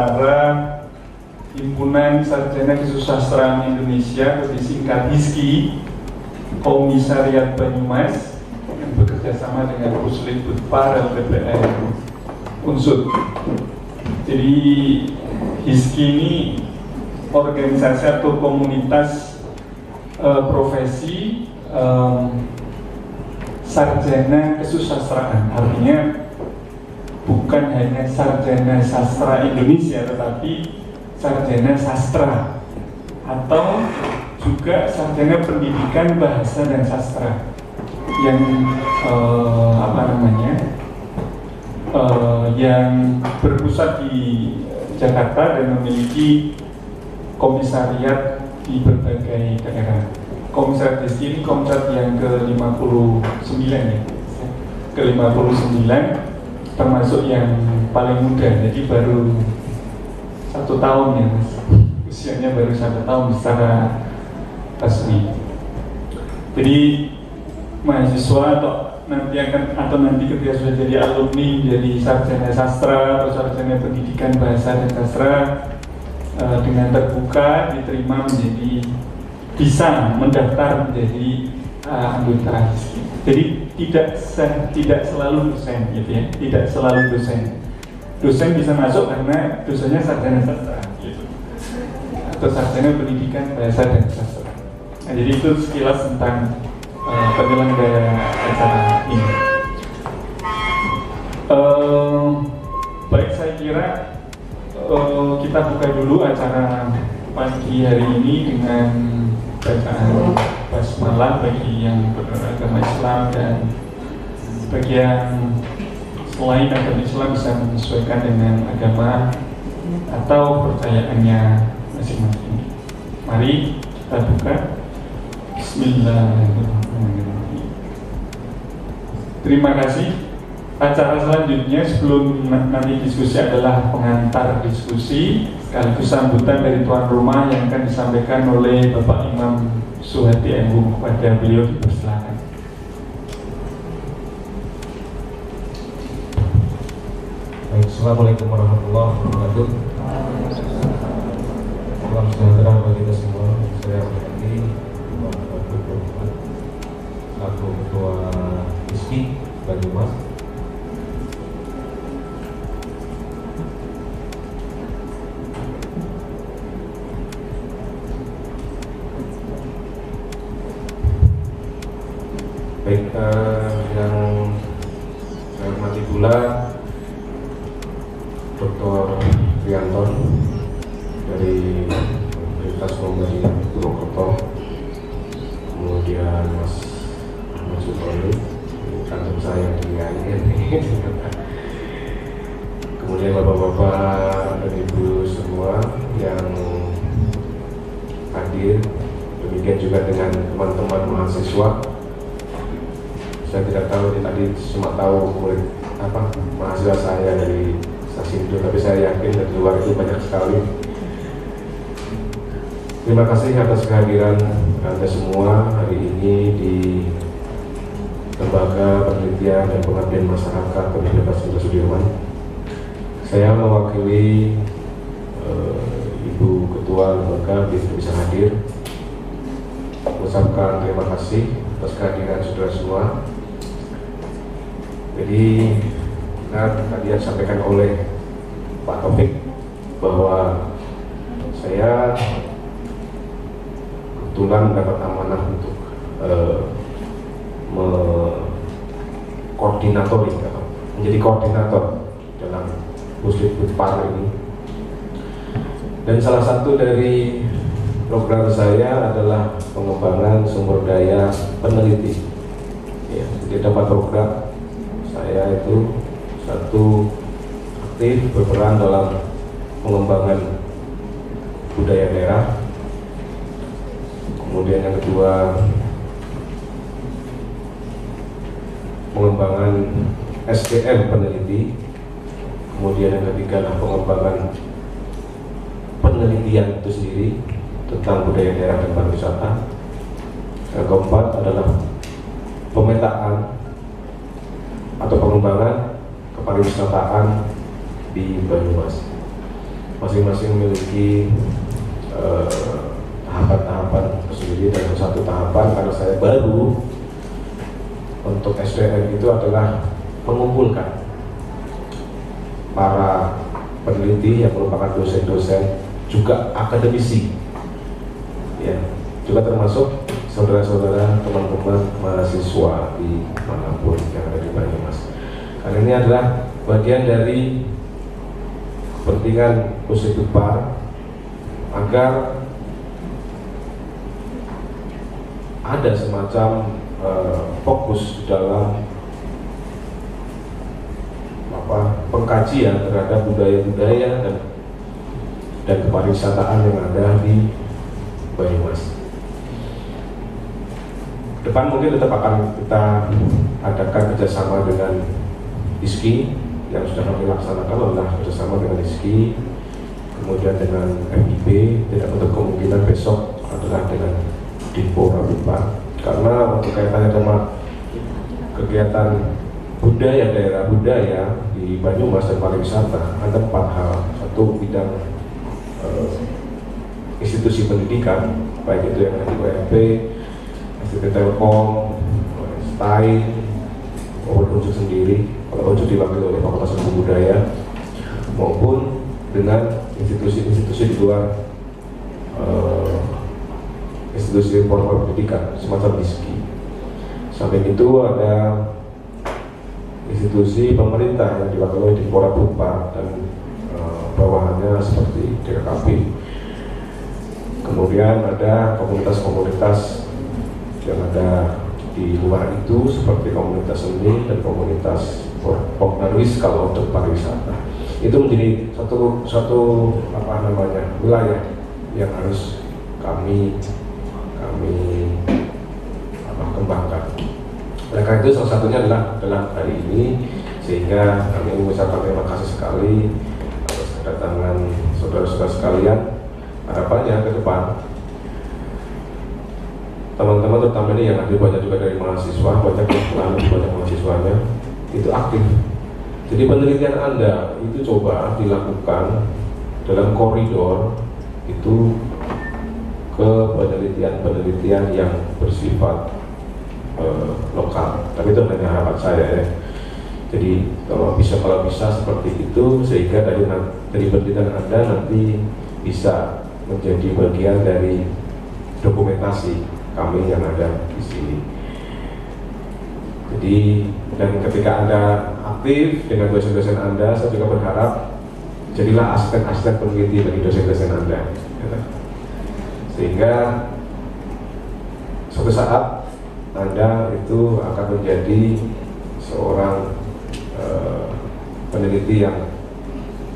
antara Himpunan Sarjana Kesusastraan Indonesia atau disingkat HISKI, Komisariat Banyumas yang bekerja sama dengan Puslit Par LPPN Unsur. Jadi HISKI ini organisasi atau komunitas profesi sarjana kesusastraan, artinya bukan hanya sarjana sastra Indonesia tetapi sarjana sastra atau juga sarjana pendidikan bahasa dan sastra yang yang berpusat di Jakarta dan memiliki komisariat di berbagai daerah. Komisariat ini komisariat yang ke-59 ya, ke-59 termasuk yang paling muda, jadi baru 1 tahun ya mas, usianya baru 1 tahun secara resmi. Jadi mahasiswa nanti ketika sudah jadi alumni, jadi sarjana sastra atau sarjana pendidikan bahasa dan sastra, dengan terbuka diterima menjadi, bisa mendaftar menjadi anggota HISKI. Jadi tidak selalu dosen gitu ya, tidak selalu dosen. Dosen bisa masuk karena dosennya sarjana sastra gitu, atau sarjana pendidikan bahasa dan sastra. Nah, jadi itu sekilas tentang penyelenggara acara ini. Baik, saya kira kita buka dulu acara pagi hari ini dengan bacaan basmalah bagi yang beragama Islam, dan bagi yang selain agama Islam bisa menyesuaikan dengan agama atau percayaannya masing-masing. Mari kita buka. Bismillahirrahmanirrahim. Terima kasih. Acara selanjutnya sebelum nanti diskusi adalah pengantar diskusi sekaligus sambutan dari tuan rumah yang akan disampaikan oleh Bapak Imam Suhadi MU. Kepada beliau dipersilakan. Assalamualaikum warahmatullahi wabarakatuh. Salam sejahtera bagi kita semua. Saya hormati selaku Ketua HISKI Banyumas. Baik, yang saya hormati pula Dr. Rianton dari Universitas Muhammadiyah Purwokerto, kemudian Mas Ahmad Sutoyo, kantor saya di IAIN, kemudian bapak-bapak dan ibu semua yang hadir, demikian juga dengan teman-teman mahasiswa. Saya tidak tahu, tadi cuma tahu murid mahasiswa saya dari Stasiun, tapi saya yakin dari luar itu banyak sekali. Terima kasih atas kehadiran Anda semua hari ini di Lembaga Penelitian dan Pengabdian Masyarakat Universitas Jenderal Sudirman. Saya mewakili Ibu Ketua Lembaga bisa hadir, mengucapkan terima kasih atas kehadiran saudara semua. Jadi tadi yang disampaikan oleh Pak Taufik bahwa saya kebetulan mendapat amanah untuk menjadi koordinator dalam Puslit Par ini. Dan salah satu dari program saya adalah pengembangan sumber daya peneliti. Ya, jadi ada 4 program. Saya itu satu, aktif berperan dalam pengembangan budaya daerah. Kemudian yang kedua, pengembangan SDM peneliti. Kemudian yang ketiga adalah pengembangan penelitian itu sendiri tentang budaya daerah dan pariwisata. Yang keempat adalah pemetaan atau pengembangan kepariwisataan di Banyumas. masing-masing memiliki tahapan-tahapan sendiri. Dan satu tahapan karena saya baru untuk SDM itu adalah mengumpulkan para peneliti yang merupakan dosen-dosen juga akademisi, ya, juga termasuk saudara-saudara teman-teman mahasiswa di manapun yang ada di Banyumas. Karena ini adalah bagian dari kepentingan Pusdikbud agar ada semacam fokus dalam pengkajian terhadap budaya-budaya dan kepariwisataan yang ada di Banyumas. Depan mungkin tetap akan kita adakan kerjasama dengan ISKI yang sudah kami laksanakan adalah kerjasama dengan ISKI, kemudian dengan MIB, tidak untuk kemungkinan besok adalah dengan Dinpora, karena untuk kaitannya sama kegiatan budaya, daerah budaya di Banyumas dan pariwisata ada 4 hal. Satu, bidang institusi pendidikan, baik itu yang ada di UMP, STT Telkom, STAI, maupun unsur sendiri, kalau unsur diwakili oleh Fakultas Ilmu Budaya, maupun dengan institusi-institusi di luar institusi formal pendidikan, semacam ISKI. Samping itu ada institusi pemerintah yang diwakili oleh Dinpora dan bawahannya seperti DKKP. Kemudian ada komunitas-komunitas yang ada di luar itu seperti komunitas seni dan komunitas pariwisata kalau untuk pariwisata. Itu menjadi satu wilayah yang harus kami kembangkan. Oleh karena itu salah satunya adalah dalam hari ini, sehingga kami mengucapkan terima kasih sekali atas kedatangan saudara-saudara sekalian. Harapannya ke depan teman-teman, terutama ini yang hadir banyak juga dari mahasiswa, banyak mahasiswanya itu aktif. Jadi penelitian Anda itu coba dilakukan dalam koridor itu ke penelitian yang bersifat lokal. Tapi itu hanya harapan saya ya. Jadi kalau bisa seperti itu, sehingga dari penelitian Anda nanti bisa menjadi bagian dari dokumentasi kami yang ada di sini. Jadi, dan ketika Anda aktif dengan dosen-dosen Anda, saya juga berharap jadilah asisten-asisten peneliti bagi dosen-dosen Anda, ya. Sehingga suatu saat Anda itu akan menjadi seorang peneliti yang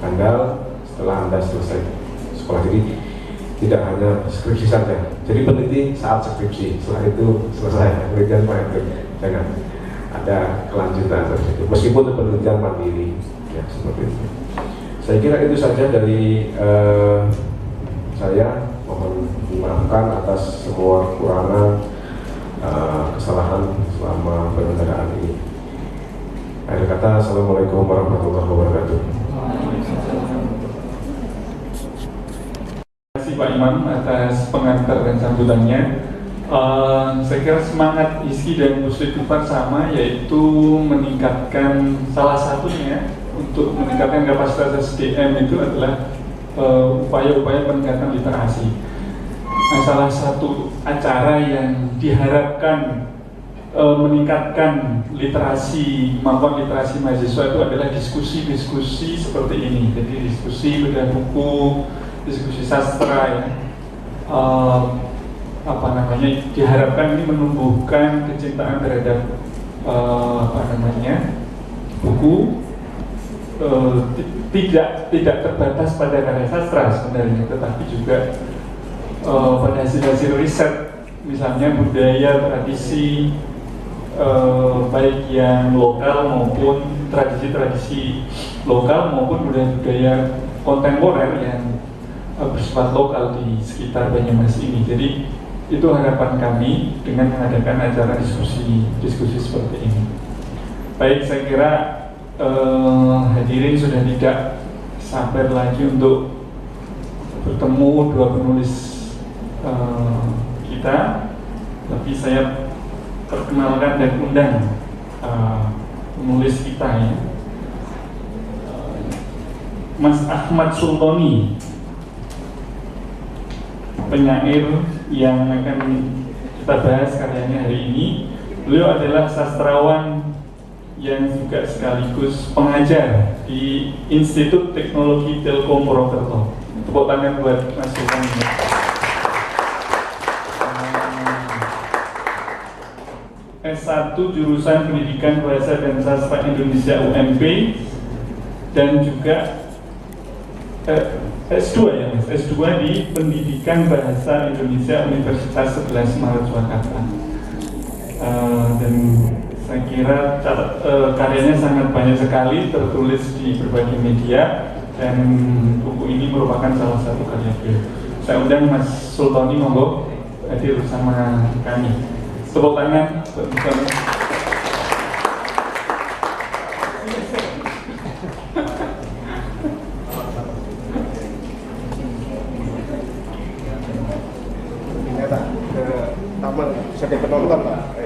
handal setelah Anda selesai sekolah. Jadi tidak hanya skripsi saja. Jadi peneliti saat skripsi, setelah itu selesai penelitian itu jangan ada kelanjutan seperti itu. Meskipun itu penelitian mandiri, ya seperti itu. Saya kira itu saja dari saya. Mohon dimaafkan atas semua kekurangan, kesalahan selama penyelenggaraan ini. Akhir kata, assalamualaikum warahmatullahi wabarakatuh. Terima kasih Pak Imam atas pengantar dan sambutannya. Saya kira semangat ISKI dan Pusdikbud sama, yaitu meningkatkan, salah satunya untuk meningkatkan kapasitas SDM itu adalah upaya-upaya peningkatan literasi. Nah, salah satu acara yang diharapkan meningkatkan kemampuan literasi mahasiswa itu adalah diskusi-diskusi seperti ini. Jadi diskusi bedah buku, diskusi sastra, ya. Diharapkan ini menumbuhkan kecintaan terhadap buku. Tidak terbatas pada karya sastra sebenarnya, tetapi juga pada hasil-hasil riset, misalnya budaya, tradisi, baik yang lokal maupun tradisi-tradisi lokal maupun budaya-budaya kontemporer yang bersifat lokal di sekitar Banyumas ini. Jadi itu harapan kami dengan mengadakan acara diskusi seperti ini. Baik, saya kira hadirin sudah tidak sabar lagi untuk bertemu dua penulis kita, tapi saya perkenalkan dan undang penulis kita ya, Mas Ahmad Sultoni, penyair yang akan kita bahas karyanya hari ini. Beliau adalah sastrawan yang juga sekaligus pengajar di Institut Teknologi Telkom Purwokerto. Tepuk tangan buat Mas Sultoni. S1 jurusan Pendidikan Bahasa dan Sastra Indonesia UMP, dan juga S2 ya Mas, S2 di Pendidikan Bahasa Indonesia Universitas 11 Maret Surakarta. Dan saya kira karyanya sangat banyak sekali tertulis di berbagai media, dan buku ini merupakan salah satu karya beliau. Saya undang Mas Sultoni, monggo hadir bersama kami. Tepuk tangan buat Mas Sultoni. Jadi penonton Pak.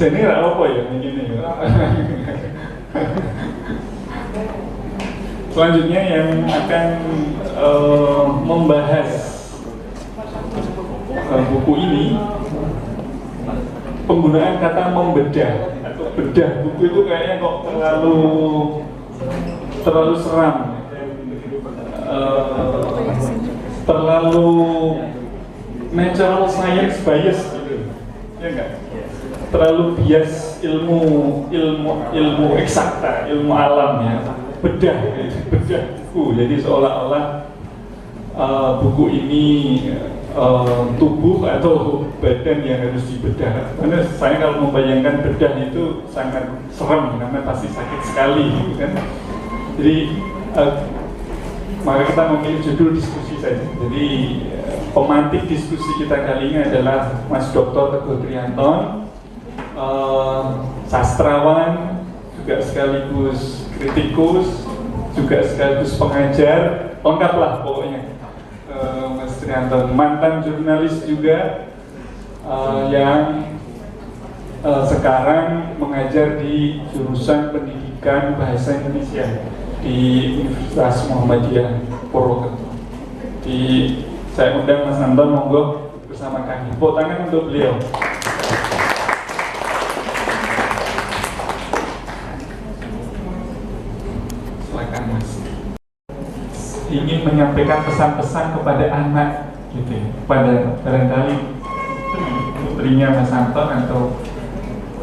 Jadi nggak apa ya begini. Selanjutnya yang akan membahas buku ini, penggunaan kata membedah atau bedah buku itu kayaknya kok terlalu seram, terlalu natural science bias gitu, ya enggak? Terlalu bias ilmu eksakta, ilmu alam ya, bedah buku. Jadi seolah-olah buku ini tubuh atau badan yang harus dibedah. Karena saya kalau membayangkan bedah itu sangat serem karena pasti sakit sekali gitu kan. Jadi maka kita memilih judul diskusi saja. Jadi pemantik diskusi kita kali ini adalah Mas Dr. Teguh Trianton, sastrawan, juga sekaligus kritikus, juga sekaligus pengajar, lengkap lah pokoknya. Mas Trianton mantan jurnalis juga, yang sekarang mengajar di jurusan Pendidikan Bahasa Indonesia di Universitas Muhammadiyah Purwokerto. Saya undang Mas Anton, monggo bersama kami. Tepuk tangan untuk beliau. Silakan Mas. Ingin menyampaikan pesan-pesan kepada anak, gitu, pada barangkali putrinya Mas Anton atau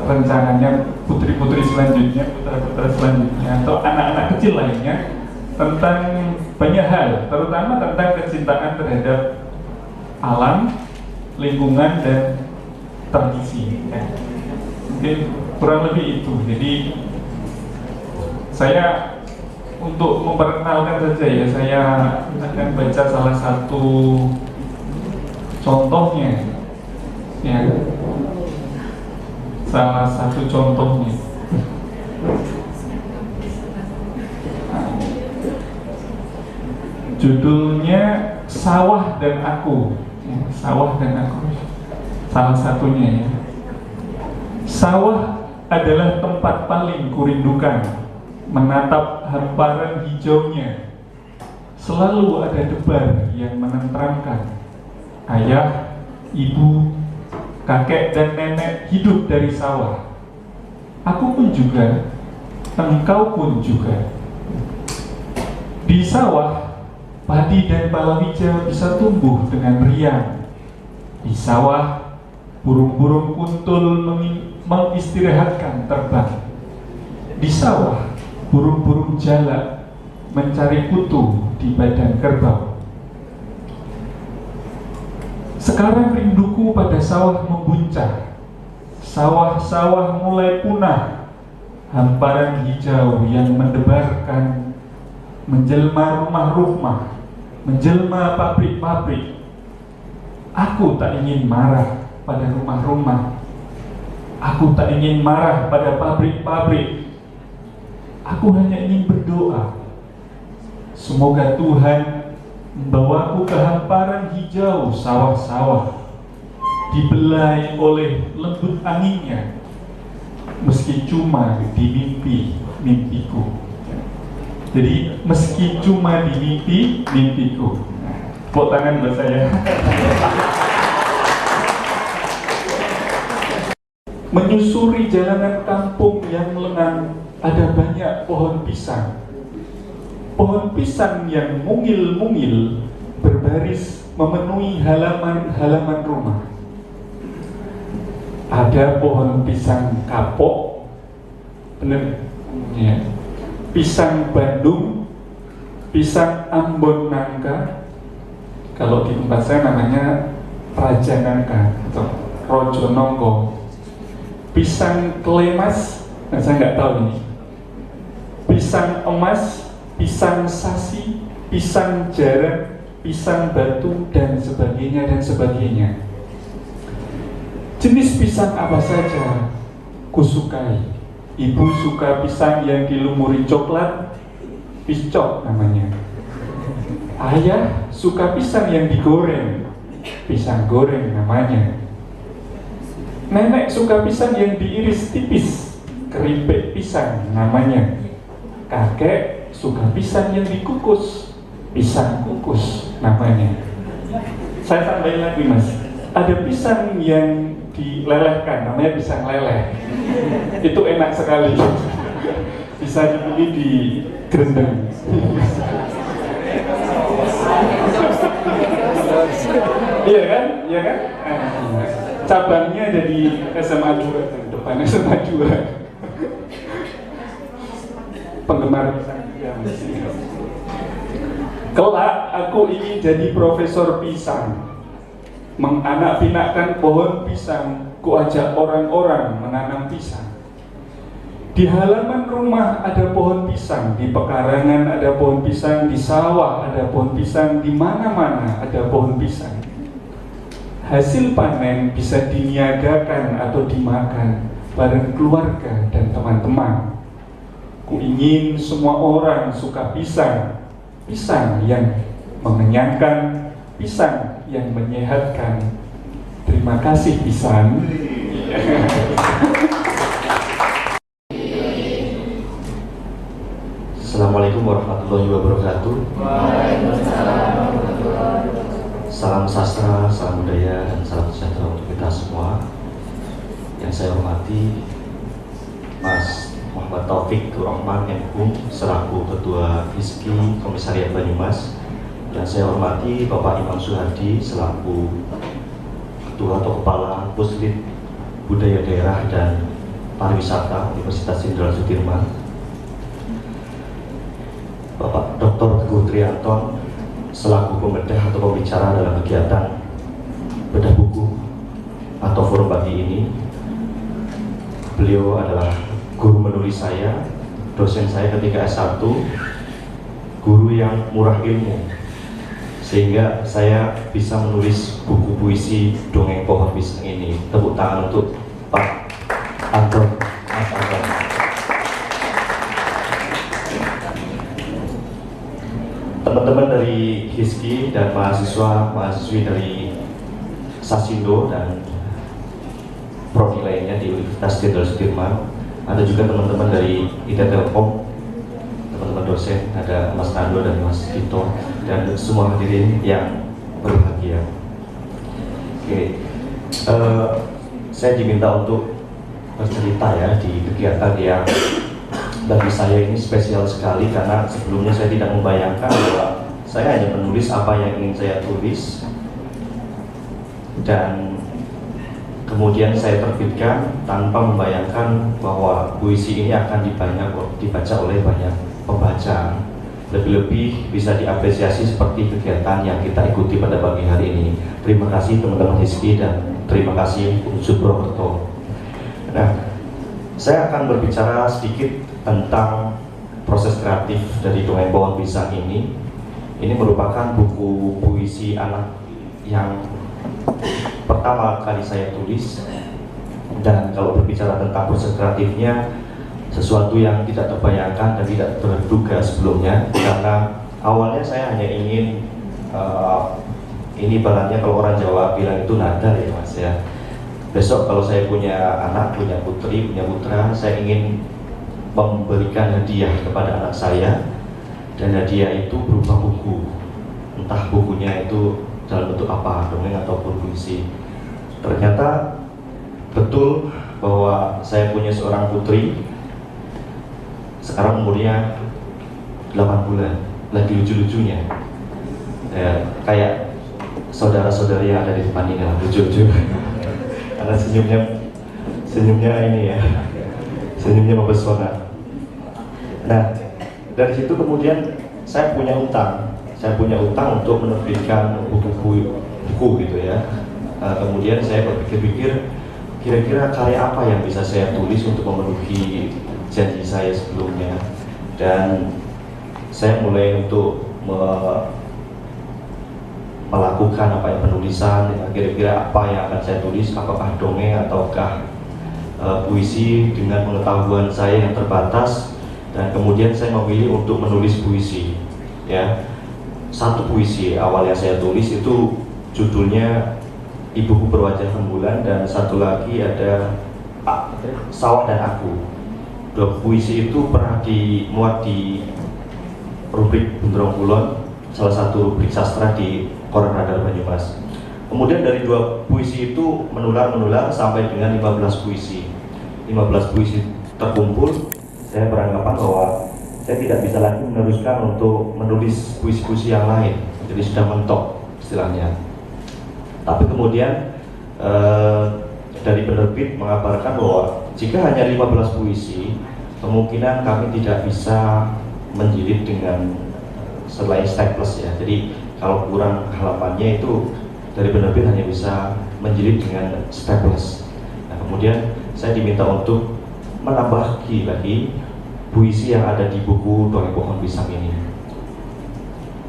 rencananya putri-putri selanjutnya, putra-putra selanjutnya, atau anak-anak kecil lainnya, tentang banyak hal, terutama tentang kecintaan terhadap alam, lingkungan, dan tradisi ya. Mungkin kurang lebih itu. Jadi saya untuk memperkenalkan saja ya, saya akan baca salah satu contohnya ya, salah satu contohnya. Judulnya Sawah dan Aku ya, Sawah dan Aku, salah satunya ya. Sawah adalah tempat paling kurindukan, menatap hamparan hijaunya. Selalu ada debar yang menenteramkan. Ayah, ibu, kakek dan nenek hidup dari sawah. Aku pun juga, engkau pun juga. Di sawah, padi dan palawija bisa tumbuh dengan riang. Di sawah, burung-burung kuntul mengistirahatkan terbang. Di sawah, burung-burung jalak mencari kutu di badan kerbau. Sekarang rinduku pada sawah membuncah. Sawah-sawah mulai punah. Hamparan hijau yang mendebarkan menjelma rumah-rumah, menjelma pabrik-pabrik. Aku tak ingin marah pada rumah-rumah. Aku tak ingin marah pada pabrik-pabrik. Aku hanya ingin berdoa, semoga Tuhan membawaku ke hamparan hijau sawah-sawah, dibelai oleh lembut anginnya, meski cuma di mimpiku. Jadi meski cuma di mimpiku. Tepuk tangan buat saya. Menyusuri jalanan kampung yang lengang, ada banyak pohon pisang. Pohon pisang yang mungil-mungil berbaris memenuhi halaman-halaman rumah. Ada pohon pisang kapok, bener ya, pisang Bandung, pisang Ambon Nangka, kalau di tempat saya namanya Raja Nangka atau Rojo Nongko, pisang Klemas, nah saya nggak tahu ini, pisang emas, pisang sasi, pisang jarak, pisang batu, dan sebagainya dan sebagainya. Jenis pisang apa saja kusukai. Ibu suka pisang yang dilumuri coklat, piscok namanya. Ayah suka pisang yang digoreng, pisang goreng namanya. Nenek suka pisang yang diiris tipis, keripik pisang namanya. Kakek suka pisang yang dikukus, pisang kukus namanya. Saya tambahin lagi mas, ada pisang yang dilelehkan, namanya pisang leleh. Itu enak sekali. Bisa dibeli di Grendeng. Iya kan? Iya kan? Cabangnya ada di SMA 2, depan SMA 2. Penggemar pisang juga. Kelak aku ingin jadi profesor pisang, menganak-pinakkan pohon pisang, kuajak orang-orang menanam pisang. Di halaman rumah ada pohon pisang, di pekarangan ada pohon pisang, di sawah ada pohon pisang, di mana-mana ada pohon pisang. Hasil panen bisa diniagakan atau dimakan bareng keluarga dan teman-teman. Ku ingin semua orang suka pisang, pisang yang mengenyangkan, pisang yang menyehatkan. Terima kasih pisang. Assalamualaikum warahmatullahi wabarakatuh. Salam sastra, salam budaya, dan salam sejahtera untuk kita semua. Yang saya hormati Mas Muhammad Taufik Rahman MHum selaku Ketua HISKI Komisariat Banyumas. Dan saya hormati Bapak Imam Suhardi selaku Ketua atau Kepala Puslit Budaya Daerah dan Pariwisata Universitas Jenderal Sudirman. Bapak Dr. Teguh Trianton selaku pembedah atau pembicara dalam kegiatan bedah buku atau forum pagi ini. Beliau adalah guru menulis saya, dosen saya ketika S1, guru yang murah ilmu, sehingga saya bisa menulis buku puisi Dongeng Pohon Pisang ini. Tepuk tangan untuk Pak Anton, Mas Anton. Teman-teman dari HISKI dan mahasiswa-mahasiswi dari Sasindo dan prodi lainnya di Universitas Jenderal Sudirman. Ada juga teman-teman dari IT Telkom, teman-teman dosen, ada Mas Nando dan Mas Tito, dan semua hadirin yang berbahagia. Oke, saya diminta untuk bercerita ya di kegiatan yang bagi saya ini spesial sekali, karena sebelumnya saya tidak membayangkan bahwa saya hanya menulis apa yang ingin saya tulis dan kemudian saya terbitkan tanpa membayangkan bahwa puisi ini akan dibaca oleh banyak pembaca. Lebih-lebih bisa diapresiasi seperti kegiatan yang kita ikuti pada pagi hari ini. Terima kasih teman-teman HISKI dan terima kasih Unsur Purwokerto. Nah, saya akan berbicara sedikit tentang proses kreatif dari Dongeng Pohon Pisang ini. Ini merupakan buku puisi anak yang pertama kali saya tulis, dan kalau berbicara tentang proses kreatifnya, sesuatu yang tidak terbayangkan dan tidak terduga sebelumnya, karena awalnya saya hanya ingin ini ibaratnya kalau orang Jawa bilang itu nadar ya Mas ya. Besok kalau saya punya anak, punya putri, punya putra, saya ingin memberikan hadiah kepada anak saya, dan hadiah itu berupa buku. Entah bukunya itu dalam bentuk apa, dongeng ataupun puisi. Ternyata betul bahwa saya punya seorang putri, sekarang umurnya 8 bulan, lagi lucu-lucunya ya, kayak saudara-saudari yang ada di depan ini lah, lucu-lucu karena senyumnya ini ya, senyumnya mempesona. Nah, dari situ kemudian saya punya utang untuk menerbitkan buku gitu ya. Kemudian saya berpikir-pikir kira-kira karya apa yang bisa saya tulis untuk memenuhi janji saya sebelumnya, dan saya mulai untuk melakukan penulisan. Kira-kira apa yang akan saya tulis, apakah dongeng ataukah puisi, dengan pengetahuan saya yang terbatas. Dan kemudian saya memilih untuk menulis puisi ya. Satu puisi awal yang saya tulis itu judulnya Ibuku Berwajah Rembulan, dan satu lagi ada Sawah dan Aku. Dua puisi itu pernah dimuat di rubrik Bunderong Kulon, salah satu rubrik sastra di Koran Radar Banyumas. Kemudian dari dua puisi itu menular sampai dengan 15 puisi. 15 puisi terkumpul. Saya beranggapan bahwa saya tidak bisa lagi meneruskan untuk menulis puisi-puisi yang lain, jadi sudah mentok istilahnya. Tapi kemudian dari penerbit mengabarkan bahwa jika hanya 15 puisi, kemungkinan kami tidak bisa menjilid dengan selain staples ya. Jadi kalau kurang halamannya itu dari penerbit hanya bisa menjilid dengan staples. Nah, kemudian saya diminta untuk menambah lagi puisi yang ada di buku Dongeng Pohon Pisang ini.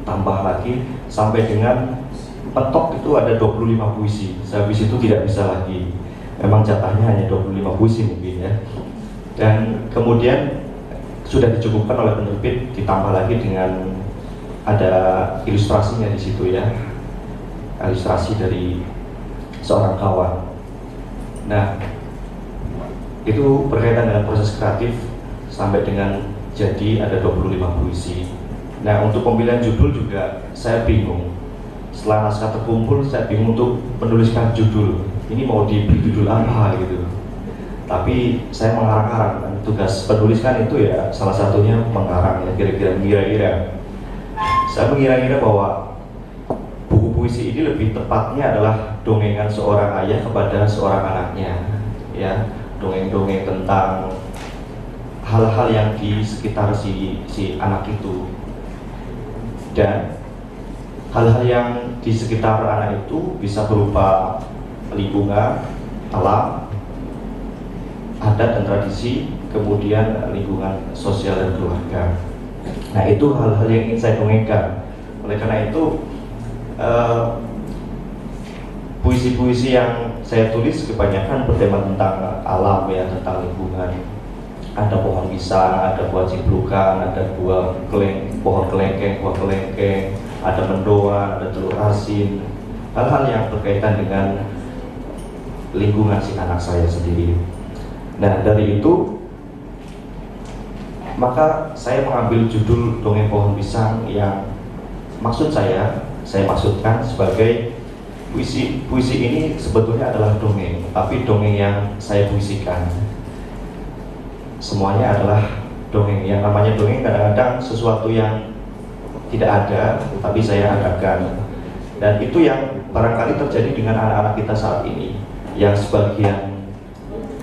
Tambah lagi sampai dengan mentok itu ada 25 puisi. Sehabis itu tidak bisa lagi. Memang jatahnya hanya 25 puisi mungkin ya. Dan kemudian sudah dicukupkan oleh penerbit, ditambah lagi dengan ada ilustrasinya di situ ya. Ilustrasi dari seorang kawan. Nah, itu berkaitan dengan proses kreatif sampai dengan jadi ada 25 puisi. Nah, untuk pemilihan judul juga saya bingung. Setelah naskah terkumpul, saya bingung untuk menuliskan judul. Ini mau diberi judul apa gitu. Tapi saya mengarang-arang. Tugas penulis kan itu ya salah satunya mengarang ya, kira-kira mengira-ngira. Saya mengira-ngira bahwa buku puisi ini lebih tepatnya adalah dongengan seorang ayah kepada seorang anaknya, ya, dongeng-dongeng tentang hal-hal yang di sekitar si anak itu. Dan hal-hal yang di sekitar anak itu bisa berupa lingkungan, alam, adat dan tradisi, kemudian lingkungan sosial dan keluarga. Nah, itu hal-hal yang ingin saya dongengkan. Oleh karena itu puisi-puisi yang saya tulis kebanyakan bertema tentang alam ya, tentang lingkungan. Ada pohon pisang, ada buah ciplukan, ada pohon kelengkeng, buah kelengkeng, ada mendoan, ada telur asin. Hal-hal yang berkaitan dengan lingkungan si anak saya sendiri. Nah, dari itu maka saya mengambil judul Dongeng Pohon Pisang yang saya maksudkan sebagai puisi. Puisi ini sebetulnya adalah dongeng, tapi dongeng yang saya puisikan. Semuanya adalah dongeng. Yang namanya dongeng kadang-kadang sesuatu yang tidak ada, tapi saya adakan. Dan itu yang barangkali terjadi dengan anak-anak kita saat ini, yang sebagian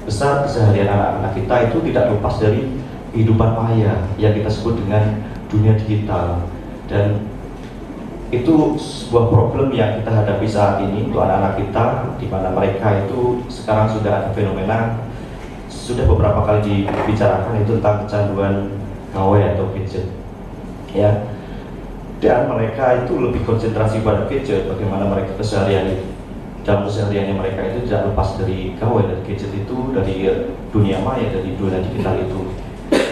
besar keseharian anak-anak kita itu tidak lepas dari kehidupan maya yang kita sebut dengan dunia digital. Dan itu sebuah problem yang kita hadapi saat ini untuk anak-anak kita, di mana mereka itu sekarang sudah ada fenomena, sudah beberapa kali dibicarakan itu tentang kecanduan gawai atau gadget ya. Dan mereka itu lebih konsentrasi pada gadget, bagaimana mereka dalam kesehariannya mereka itu tidak lepas dari gawai, dari gadget itu, dari dunia maya, dari dunia digital itu.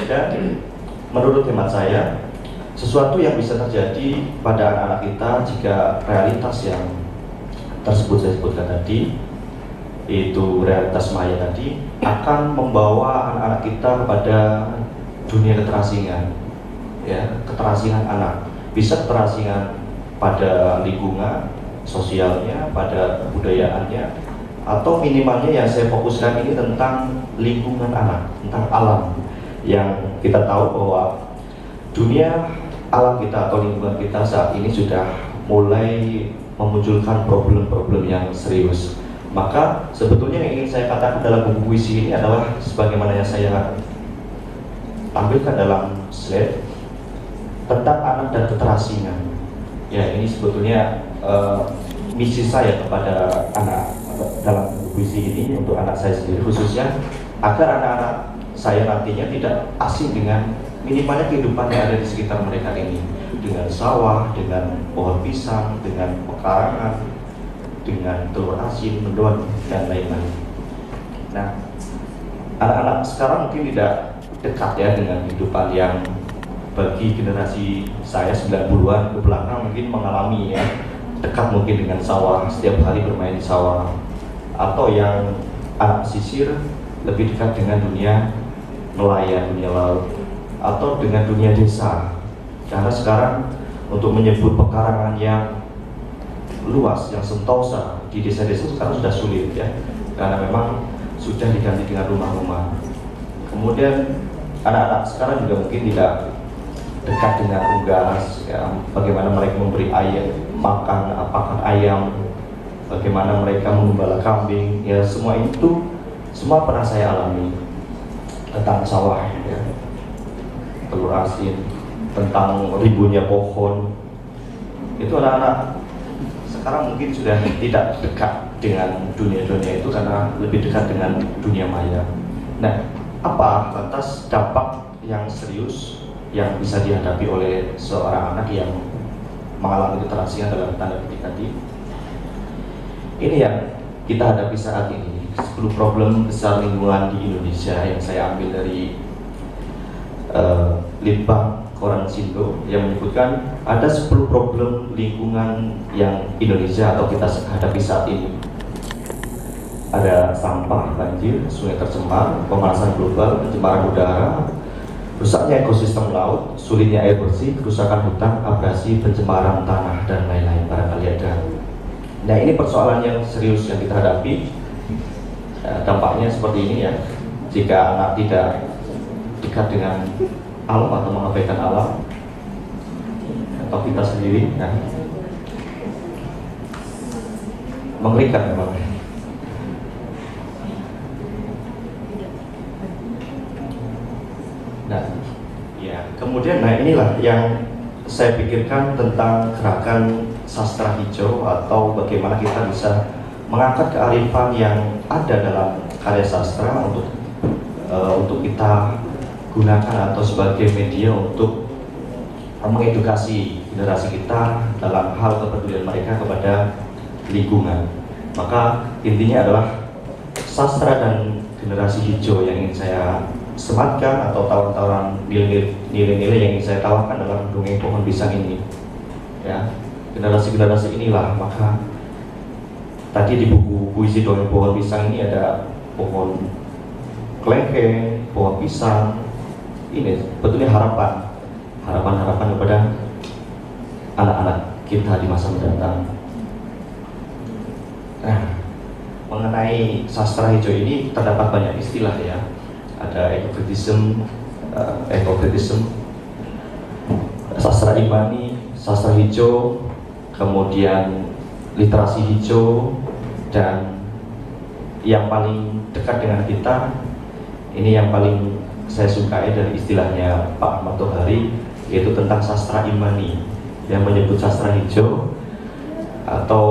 Dan menurut hemat saya, sesuatu yang bisa terjadi pada anak-anak kita jika realitas yang tersebut saya sebutkan tadi, itu realitas maya tadi, akan membawa anak-anak kita kepada dunia keterasingan, ya, keterasingan anak. Bisa keterasingan pada lingkungan sosialnya, pada kebudayaannya, atau minimalnya yang saya fokuskan ini tentang lingkungan anak, tentang alam. Yang kita tahu bahwa dunia alam kita atau lingkungan kita saat ini sudah mulai memunculkan problem-problem yang serius. Maka sebetulnya yang ingin saya katakan dalam buku puisi ini adalah sebagaimana yang saya tampilkan dalam slide tentang anak dan keterasingan. Ya, ini sebetulnya misi saya kepada anak dalam buku puisi ini untuk anak saya sendiri khususnya, agar anak-anak saya nantinya tidak asing dengan minimalnya kehidupan yang ada di sekitar mereka ini, dengan sawah, dengan pohon pisang, dengan pekarangan, dengan telur asin, mendoan, dan lain-lain. Nah, anak-anak sekarang mungkin tidak dekat ya dengan kehidupan yang bagi generasi saya 90-an ke belakang mungkin mengalami ya, dekat mungkin dengan sawah, setiap hari bermain di sawah, atau yang anak pesisir lebih dekat dengan dunia nelayan, dunia laut, atau dengan dunia desa. Karena sekarang untuk menyebut pekarangan yang luas, yang sentosa di desa-desa sekarang sudah sulit ya, karena memang sudah diganti dengan rumah-rumah. Kemudian anak-anak sekarang juga mungkin tidak dekat dengan unggas ya, bagaimana mereka memberi ayam makan, apakah ayam, bagaimana mereka menggembala kambing, ya semua itu semua pernah saya alami. Tentang sawah ya, telur asin, tentang ribunya pohon, itu anak-anak sekarang mungkin sudah tidak dekat dengan dunia-dunia itu karena lebih dekat dengan dunia maya. Nah, apa lantas dampak yang serius yang bisa dihadapi oleh seorang anak yang mengalami keterasingan dalam tanda petik tadi? Ini yang kita hadapi saat ini. 10 problem besar lingkungan di Indonesia yang saya ambil dari Litbang Koran Sindo yang menyebutkan ada 10 problem lingkungan yang Indonesia atau kita hadapi saat ini. Ada sampah, banjir, sungai tercemar, pemanasan global, pencemaran udara, rusaknya ekosistem laut, sulitnya air bersih, kerusakan hutan, abrasi, pencemaran tanah, dan lain-lain. Barangkali ada. Nah, ini persoalan yang serius yang kita hadapi. Dampaknya seperti ini ya, jika anak tidak dekat dengan alam atau mengabaikan alam atau kita sendiri, nah, mengerikan memang. Nah, ya kemudian inilah yang saya pikirkan tentang gerakan sastra hijau atau bagaimana kita bisa mengangkat kearifan yang ada dalam karya sastra untuk kita gunakan atau sebagai media untuk mengedukasi generasi kita dalam hal kepedulian mereka kepada lingkungan. Maka intinya adalah sastra dan generasi hijau yang ingin saya sematkan atau tawaran nilai-nilai yang ingin saya tawarkan dalam dongeng pohon pisang ini. Ya, generasi-generasi inilah, maka tadi di buku puisi dongeng pohon pisang ini ada pohon kelengkeng, pohon pisang. Ini betulnya harapan kepada anak-anak kita di masa mendatang. Nah, mengenai sastra hijau ini terdapat banyak istilah ya. Ada ekokritisme, sastra imani, sastra hijau, kemudian literasi hijau, dan yang paling dekat dengan kita ini yang paling saya sukai dari istilahnya Pak Ahmad Tohari, yaitu tentang sastra imani, yang menyebut sastra hijau atau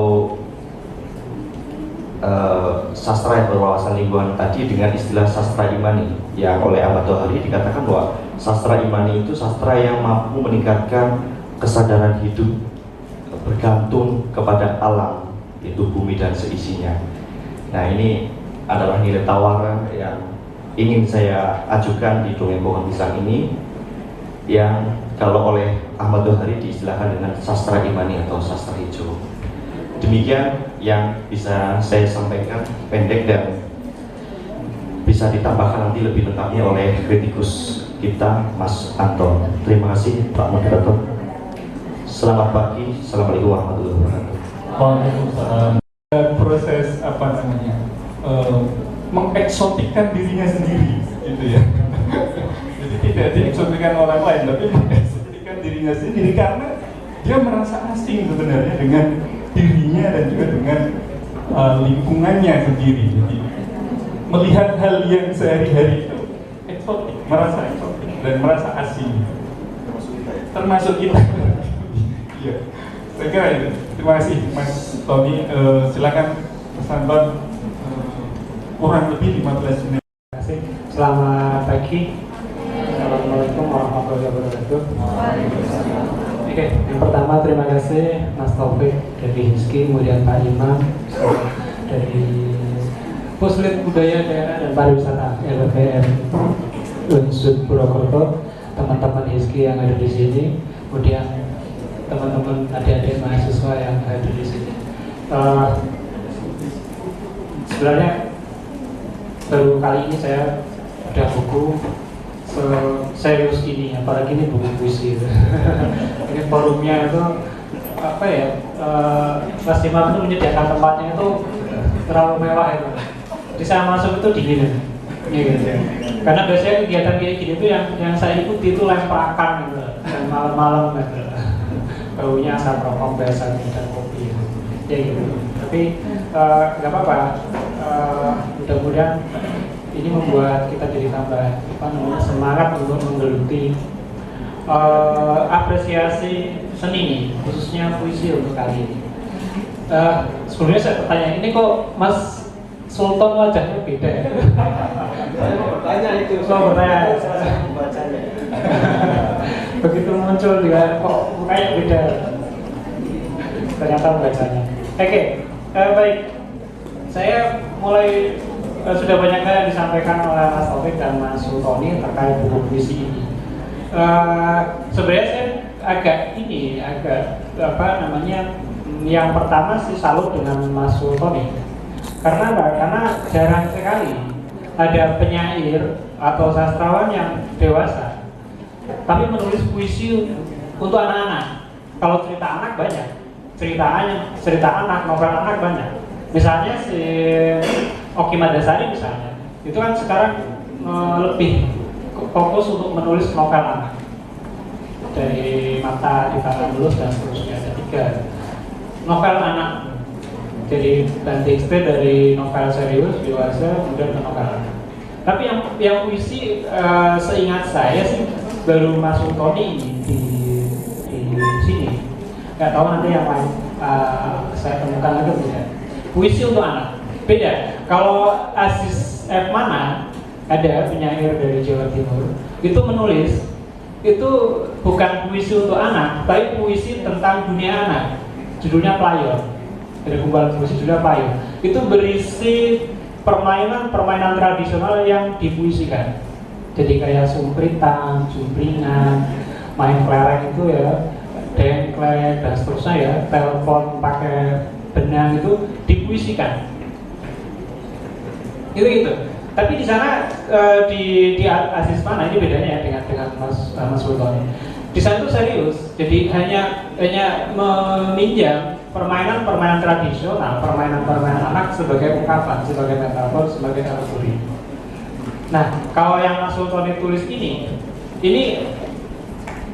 sastra yang berwawasan lingkungan tadi dengan istilah sastra imani, yang oleh Ahmad Tohari dikatakan bahwa sastra imani itu sastra yang mampu meningkatkan kesadaran hidup bergantung kepada alam, yaitu bumi dan seisinya. Nah, ini adalah nilai tawar yang ingin saya ajukan di dongeng pohon pisang ini, yang kalau oleh Ahmad Dhohari diistilahkan dengan sastra imani atau sastra hijau. Demikian yang bisa saya sampaikan pendek dan bisa ditambahkan nanti lebih lengkapnya oleh kritikus kita Mas Anton. Terima kasih Pak Moderator. Selamat pagi. Assalamualaikum warahmatullahi wabarakatuh. Waalaikumsalam. Proses apa namanya mengeksotikkan dirinya sendiri, gitu ya. Jadi tidak dieksotikkan orang lain, tapi mengeksotikkan dirinya sendiri karena dia merasa asing sebenarnya dengan dirinya dan juga dengan lingkungannya sendiri. Jadi melihat hal yang sehari-hari itu eksotik, merasa eksotik dan merasa asing, termasuk kita. Iya, saya kira itu. Terima kasih Mas Tony. Silakan Mas Anton, kurang lebih 15 menit. Terima kasih. Selamat pagi. Assalamualaikum warahmatullahi wabarakatuh. Oke, yang pertama terima kasih Mas Taufik dari HISKI, kemudian Pak Imam dari Puslit Budaya Daerah dan Pariwisata LPM Unsud Purwokerto, teman-teman HISKI yang ada di sini, kemudian teman-teman adik-adik mahasiswa yang hadir di sini. Sebenarnya baru kali ini saya ada buku serius ini, apalagi ini buku puisi. Ini forumnya itu apa ya? Mas Imam itu menyediakan tempatnya itu terlalu mewah itu. Jadi saya masuk itu dingin. Gitu. Karena biasanya kegiatan kayak gini itu yang saya ikuti itu lemprakan gitu, dan malam-malam gitu. Baunya asap rokok biasa dan kopi ya gitu. Tapi nggak apa-apa. Mudah-mudahan ini membuat kita jadi tambah semangat untuk menggeluti apresiasi seni, khususnya puisi untuk kali ini. Sebelumnya saya bertanya, ini kok Mas Sultan wajahnya beda ya? Saya mau bertanya itu. Mau bertanya. Membacanya. Begitu muncul juga kok kayak beda. Ternyata membacanya. Oke, baik. Saya mulai sudah banyak hal yang disampaikan oleh Mas Taufik dan Mas Sultoni terkait buku puisi ini. Sebenarnya saya agak apa namanya? Yang pertama sih salut dengan Mas Sultoni. Karena apa? Karena jarang sekali ada penyair atau sastrawan yang dewasa tapi menulis puisi untuk anak-anak. Kalau cerita anak banyak, cerita anak, novel anak banyak. Misalnya si Oki Madasari misalnya, itu kan sekarang lebih fokus untuk menulis novel anak. Dari Mata di Tanah Mulus dan seterusnya, ada 3 novel anak. Jadi banting setir dari novel serius, dewasa, kemudian ke novel anak. Tapi yang puisi seingat saya sih baru Mas Sultoni di sini. Nggak tahu nanti yang lain saya temukan lagi tidak. Puisi untuk anak beda. Kalau Aziz F. Mana, ada penyair dari Jawa Timur, itu menulis itu bukan puisi untuk anak, tapi puisi tentang dunia anak. Judulnya Playon. Dari kumpulan puisi judulnya Playon. Itu berisi permainan tradisional yang dipuisikan. Jadi kayak sumpritan, jumpringan, main kelereng itu ya, dengklek dan seterusnya ya, telepon pakai benang itu dipuisikan. Gitu. Tapi di sana di Aziz Mana ini bedanya ya dengan Mas Sultan. Di sana itu serius. Jadi hanya meminjam permainan tradisional, permainan anak sebagai ungkapan, sebagai metafor, sebagai alegori. Nah, kalau yang Mas Sultoni tulis ini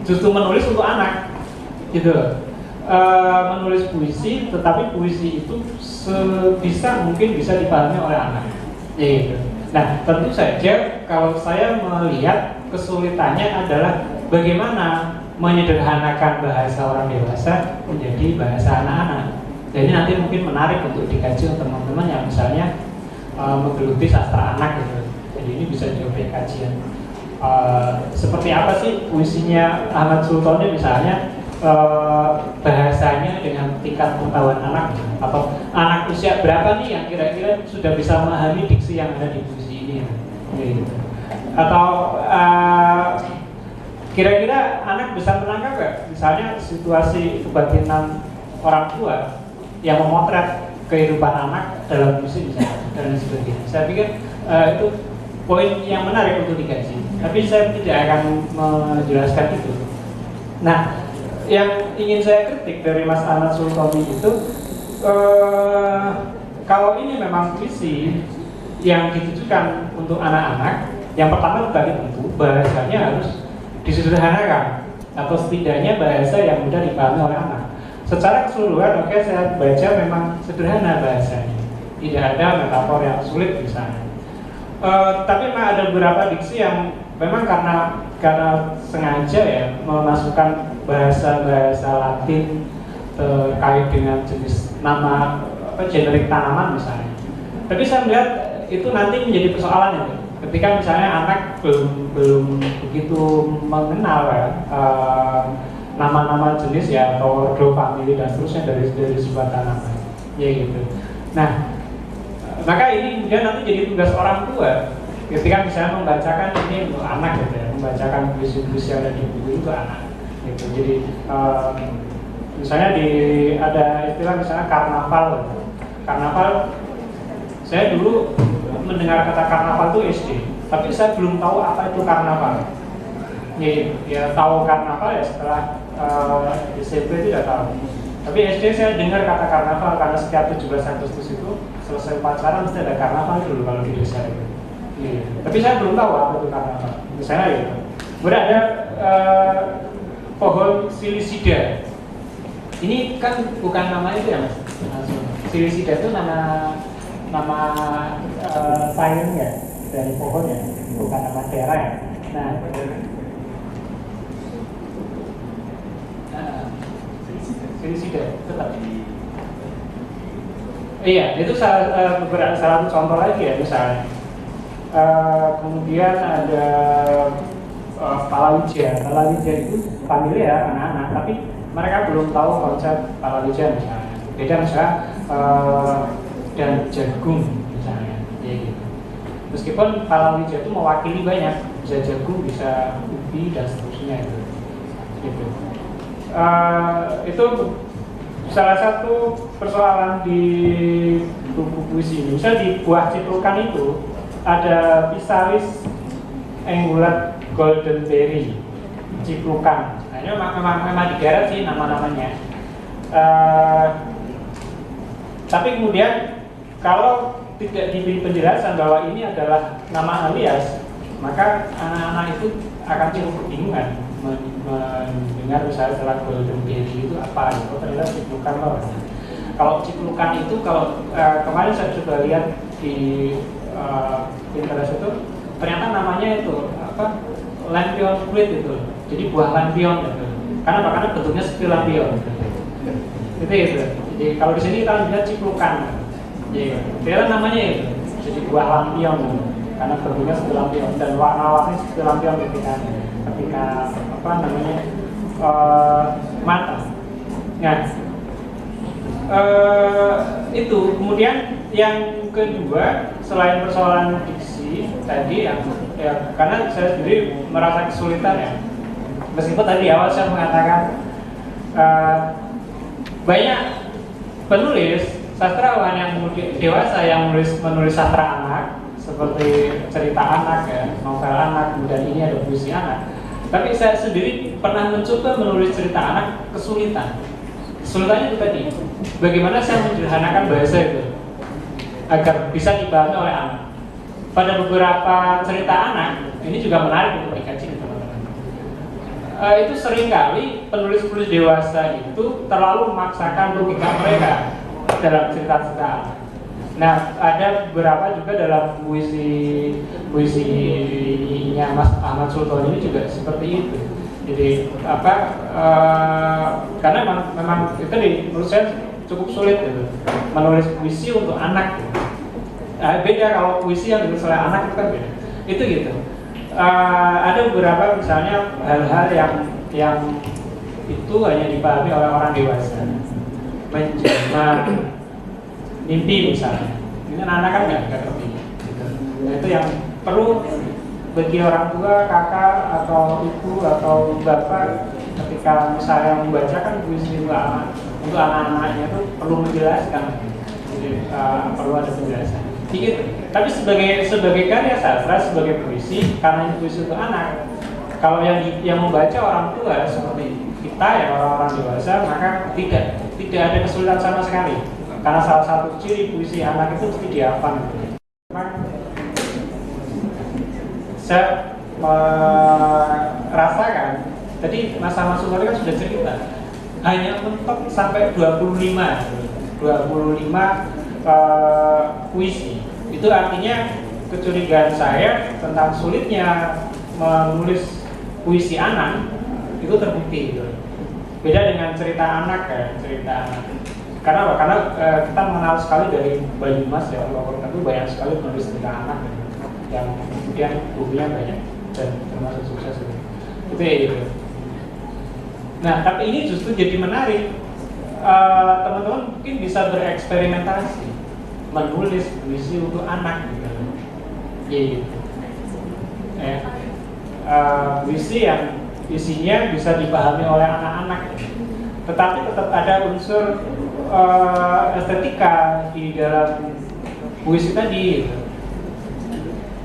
justru menulis untuk anak, gitu. Menulis puisi, tetapi puisi itu sebisa mungkin bisa dipahami oleh anak, gitu. Nah, tentu saja kalau saya melihat kesulitannya adalah bagaimana menyederhanakan bahasa orang dewasa menjadi bahasa anak-anak. Jadi nanti mungkin menarik untuk dikaji untuk teman-teman yang misalnya menggeluti sastra anak gitu. Jadi ini bisa diobjek kajian. Seperti apa sih puisinya Ahmad Sultoni misalnya, bahasanya dengan tingkat pengetahuan anak, atau anak usia berapa nih yang kira-kira sudah bisa memahami diksi yang ada di puisi ini, gitu. Atau Kira-kira anak bisa menangkap nggak? Misalnya situasi kebatinan orang tua yang memotret kehidupan anak dalam puisi misalnya dan sebagainya. Saya pikir itu poin yang menarik untuk dikaji. Tapi saya tidak akan menjelaskan itu. Nah, yang ingin saya kritik dari Mas Ahmad Sultoni itu kalau ini memang puisi yang ditujukan untuk anak-anak, yang pertama tadi tentu bahasanya harus disederhanakan atau setidaknya bahasa yang mudah dipahami oleh anak. Secara keseluruhan, oke, saya baca memang sederhana bahasanya, tidak ada metafor yang sulit misalnya. Tapi memang ada beberapa diksi yang memang karena sengaja ya memasukkan bahasa-bahasa Latin terkait dengan jenis nama generik tanaman misalnya. Tapi saya melihat itu nanti menjadi persoalan itu. Ketika misalnya anak belum begitu mengenal ya, nama-nama jenis ya atau ordo famili dan seterusnya dari sebuah tanaman, ya gitu. Nah, maka ini kemudian nanti jadi tugas orang tua ketika misalnya membacakan ini untuk anak gitu ya, membacakan puisi-puisi yang ada di buku itu anak gitu. Jadi misalnya ada istilah misalnya karnaval. Karnaval, saya dulu mendengar kata karnaval itu SD, tapi saya belum tahu apa itu karnaval. Ya tahu karnaval ya setelah SMP tidak tahu. Tapi SD saya dengar kata karnaval karena setiap 17 Agustus itu selesai upacara mesti ada karnaval dulu kalau di desa itu. Tapi saya belum tahu apa itu karnaval. Misalnya gitu. Kemudian ada pohon silisida. Ini kan bukan nama itu ya Mas. Silisida itu nama sainsnya dari pohon ya, bukan nama daerah ya. Nah, silisida tetap. Iya, itu salah satu contoh lagi ya misalnya. Kemudian ada palawija. Palawija itu familiar anak-anak, tapi mereka belum tahu konsep palawija misalnya. Beda misalnya dan jagung misalnya, ya gitu. Meskipun palawija itu mewakili banyak, bisa jagung, bisa ubi dan seterusnya gitu. Itu salah satu persoalan di buku puisi ini. Misalnya di buah ciplukan itu ada Physalis Angulat Goldenberry ciplukan. Nah, ini memang digeret sih nama-namanya. Tapi kemudian kalau tidak diberi penjelasan bahwa ini adalah nama alias, maka anak-anak itu akan cukup kebingungan mendengar misalnya selat Goldenberry itu apa, itu ternyata ciplukan loh. Kalau ciplukan itu kalau kemarin saya coba lihat di Pinterest itu ternyata namanya itu apa, lampion fruit itu, jadi buah lampion gitu. Karena bentuknya seperti lampion. Itu. Jadi kalau di sini kita lihat ciplukan, ya, ternyata namanya itu, jadi buah lampion karena bentuknya seperti lampion dan warna-warni seperti lampion ketika apa namanya matang. Nah, itu kemudian yang kedua selain persoalan diksi tadi ya, karena saya sendiri merasa kesulitan ya, meskipun tadi awal saya mengatakan banyak penulis sastrawan yang dewasa yang menulis sastra anak seperti cerita anak ya, novel anak, kemudian ini ada puisi anak. Tapi saya sendiri pernah mencoba menulis cerita anak kesulitan. Kesulitannya itu tadi, bagaimana saya menyederhanakan bahasa itu agar bisa dipahami oleh anak. Pada beberapa cerita anak, ini juga menarik untuk dikaji teman-teman. Itu seringkali penulis-penulis dewasa itu terlalu memaksakan logika mereka dalam cerita-cerita anak. Nah, ada beberapa juga dalam puisinya Mas Ahmad Sultoni ini juga seperti itu. Jadi karena memang itu menurut saya cukup sulit gitu, menulis puisi untuk anak. Gitu. Beda kalau puisi yang ditulis oleh anak itu kan beda. Itu gitu. Ada beberapa misalnya hal-hal yang itu hanya dipahami oleh orang dewasa. Menjelma mimpi misalnya, ini anak-anak kan nggak ngerti. Gitu. Nah, itu yang perlu bagi orang tua, kakak atau ibu atau bapak ketika misalnya membacakan puisi untuk anak-anaknya itu perlu menjelaskan, jadi perlu ada penjelasan. Tapi sebagai karya sastra, sebagai puisi, karena ini puisi untuk anak, kalau yang membaca orang tua seperti kita ya orang-orang dewasa, maka tidak ada kesulitan sama sekali, karena salah satu ciri puisi anak itu mesti dihafal. Saya merasakan, tadi Mas Sumari kan sudah cerita, hanya mentok sampai 25 puisi. Itu artinya kecurigaan saya tentang sulitnya menulis puisi anak itu terbukti gitu. Beda dengan cerita anak ya, cerita anak. Karena apa? Karena kita mengenal sekali dari Bayu Mas ya, itu banyak sekali menulis cerita anak gitu, yang kemudian bukunya banyak dan termasuk sukses gitu. Itu ya gitu. Nah, tapi ini justru jadi menarik. Teman-teman mungkin bisa bereksperimentasi menulis puisi untuk anak gitu. Ya gitu. Puisi yang isinya bisa dipahami oleh anak-anak, tetapi tetap ada unsur estetika di dalam puisi tadi gitu.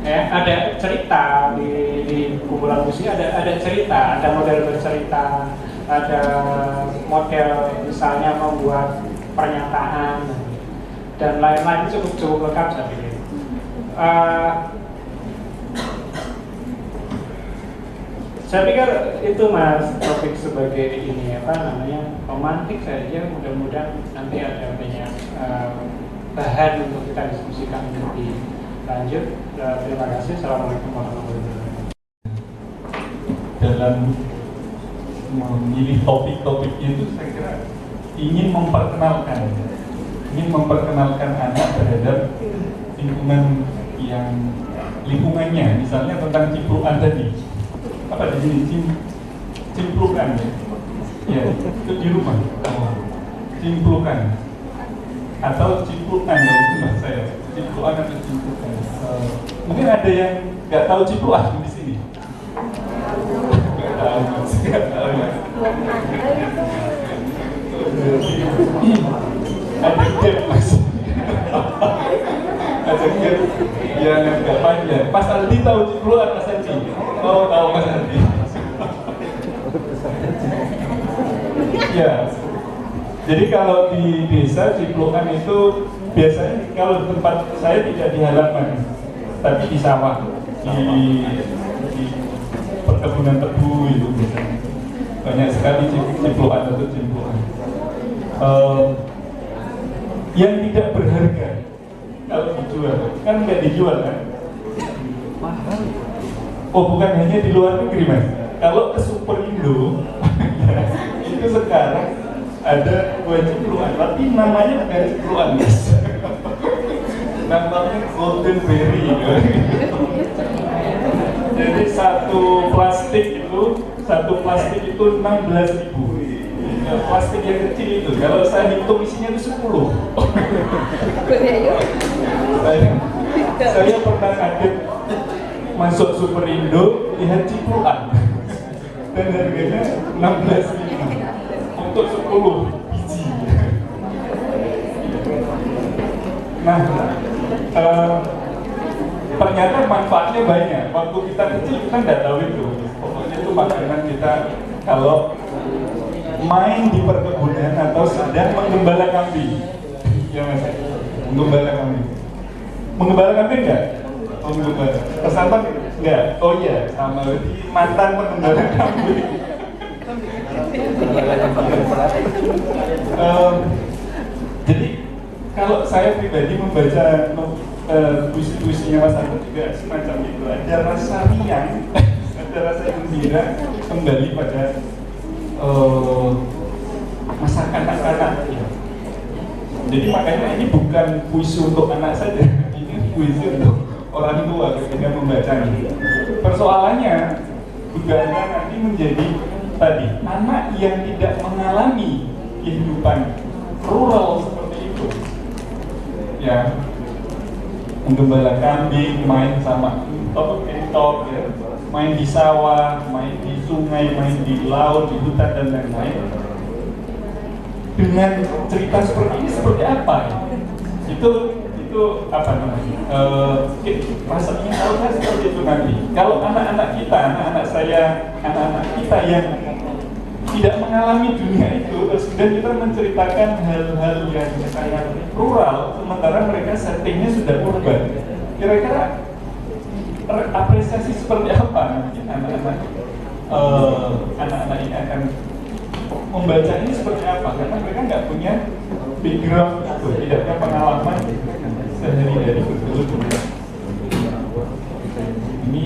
Ada cerita di kumpulan puisi, ada cerita, ada model bercerita, ada model misalnya membuat pernyataan dan lain-lain, cukup lengkap saya pikir. Saya pikir itu Mas topik sebagai ini romantik saja. Mudah-mudahan nanti ada banyak bahan untuk kita diskusikan lebih lanjut. Terima kasih. Assalamualaikum warahmatullahi wabarakatuh. Dalam memilih topik-topiknya itu saya kira ingin memperkenalkan anak terhadap lingkungannya, misalnya tentang ciplukan tadi. Apa di sini cimplukan ya itu di rumah cimplukan atau ciplukan ya, itu mas saya ciplukan atau cimplukan. Mungkin ada yang nggak tahu ciplukan di sini. Nggak tahu ya. Ada gap mas. Ada gap yang agak panjang. Mas Aldi tahu ciplukan mas Aldi? Oh, tahu mas Aldi. Ya. Jadi kalau di desa ciplukan itu biasanya kalau di tempat saya tidak di halaman, tapi di sawah, di perkebunan tebu itu biasanya. Banyak sekali ciplukan atau ciplukan. Yang tidak berharga kalau dijual, kan nggak dijual kan? Mahal. Oh, bukan hanya di luar negeri mas. Kalau ke Superindo itu sekarang ada kue ciplukan, tapi namanya bukan ciplukan mas. Namanya golden berry. Jadi satu plastik itu 16.000. Plastik yang kecil itu, kalau saya hitung isinya itu 10. Saya pernah kaget masuk Superindo lihat ciplukan dan harganya 16.000 untuk 10 biji. Nah, ternyata manfaatnya banyak. Waktu kita kecil kita nggak tahu itu. Pokoknya itu makanan kita kalau main di perkebunan atau sedang menggembala kambing. Ya mas, menggembala kambing. Menggembala kambing nggak? Oh, menggembala. Kesambang nggak? Oh iya, sama mantan penggembala kambing. Jadi kalau saya pribadi membaca puisi-puisinya Mas Agus juga semacam itu, ada rasa riang, ada rasa gembira kembali pada masa kanak-kanak. Jadi makanya ini bukan puisi untuk anak saja, ini puisi untuk orang tua ketika membacanya. Persoalannya dugaannya nanti menjadi tadi anak yang tidak mengalami kehidupan rural seperti itu, ya, menggembala kambing, main sama top ya, main di sawah, main di sungai, main di laut, di hutan dan lain-lain. Dengan cerita seperti ini seperti apa? Itu apa namanya? Rasa ingin tahu kan seperti itu nanti. Kalau anak-anak kita, anak-anak saya, anak-anak kita yang tidak mengalami dunia itu, terus kemudian kita menceritakan hal-hal yang sangat rural, sementara mereka settingnya sudah urban. Kira-kira apresiasi seperti apa nanti anak-anak ini akan membaca ini seperti apa? Karena mereka nggak punya background itu, tidak punya pengalaman sehari-hari betul. Ini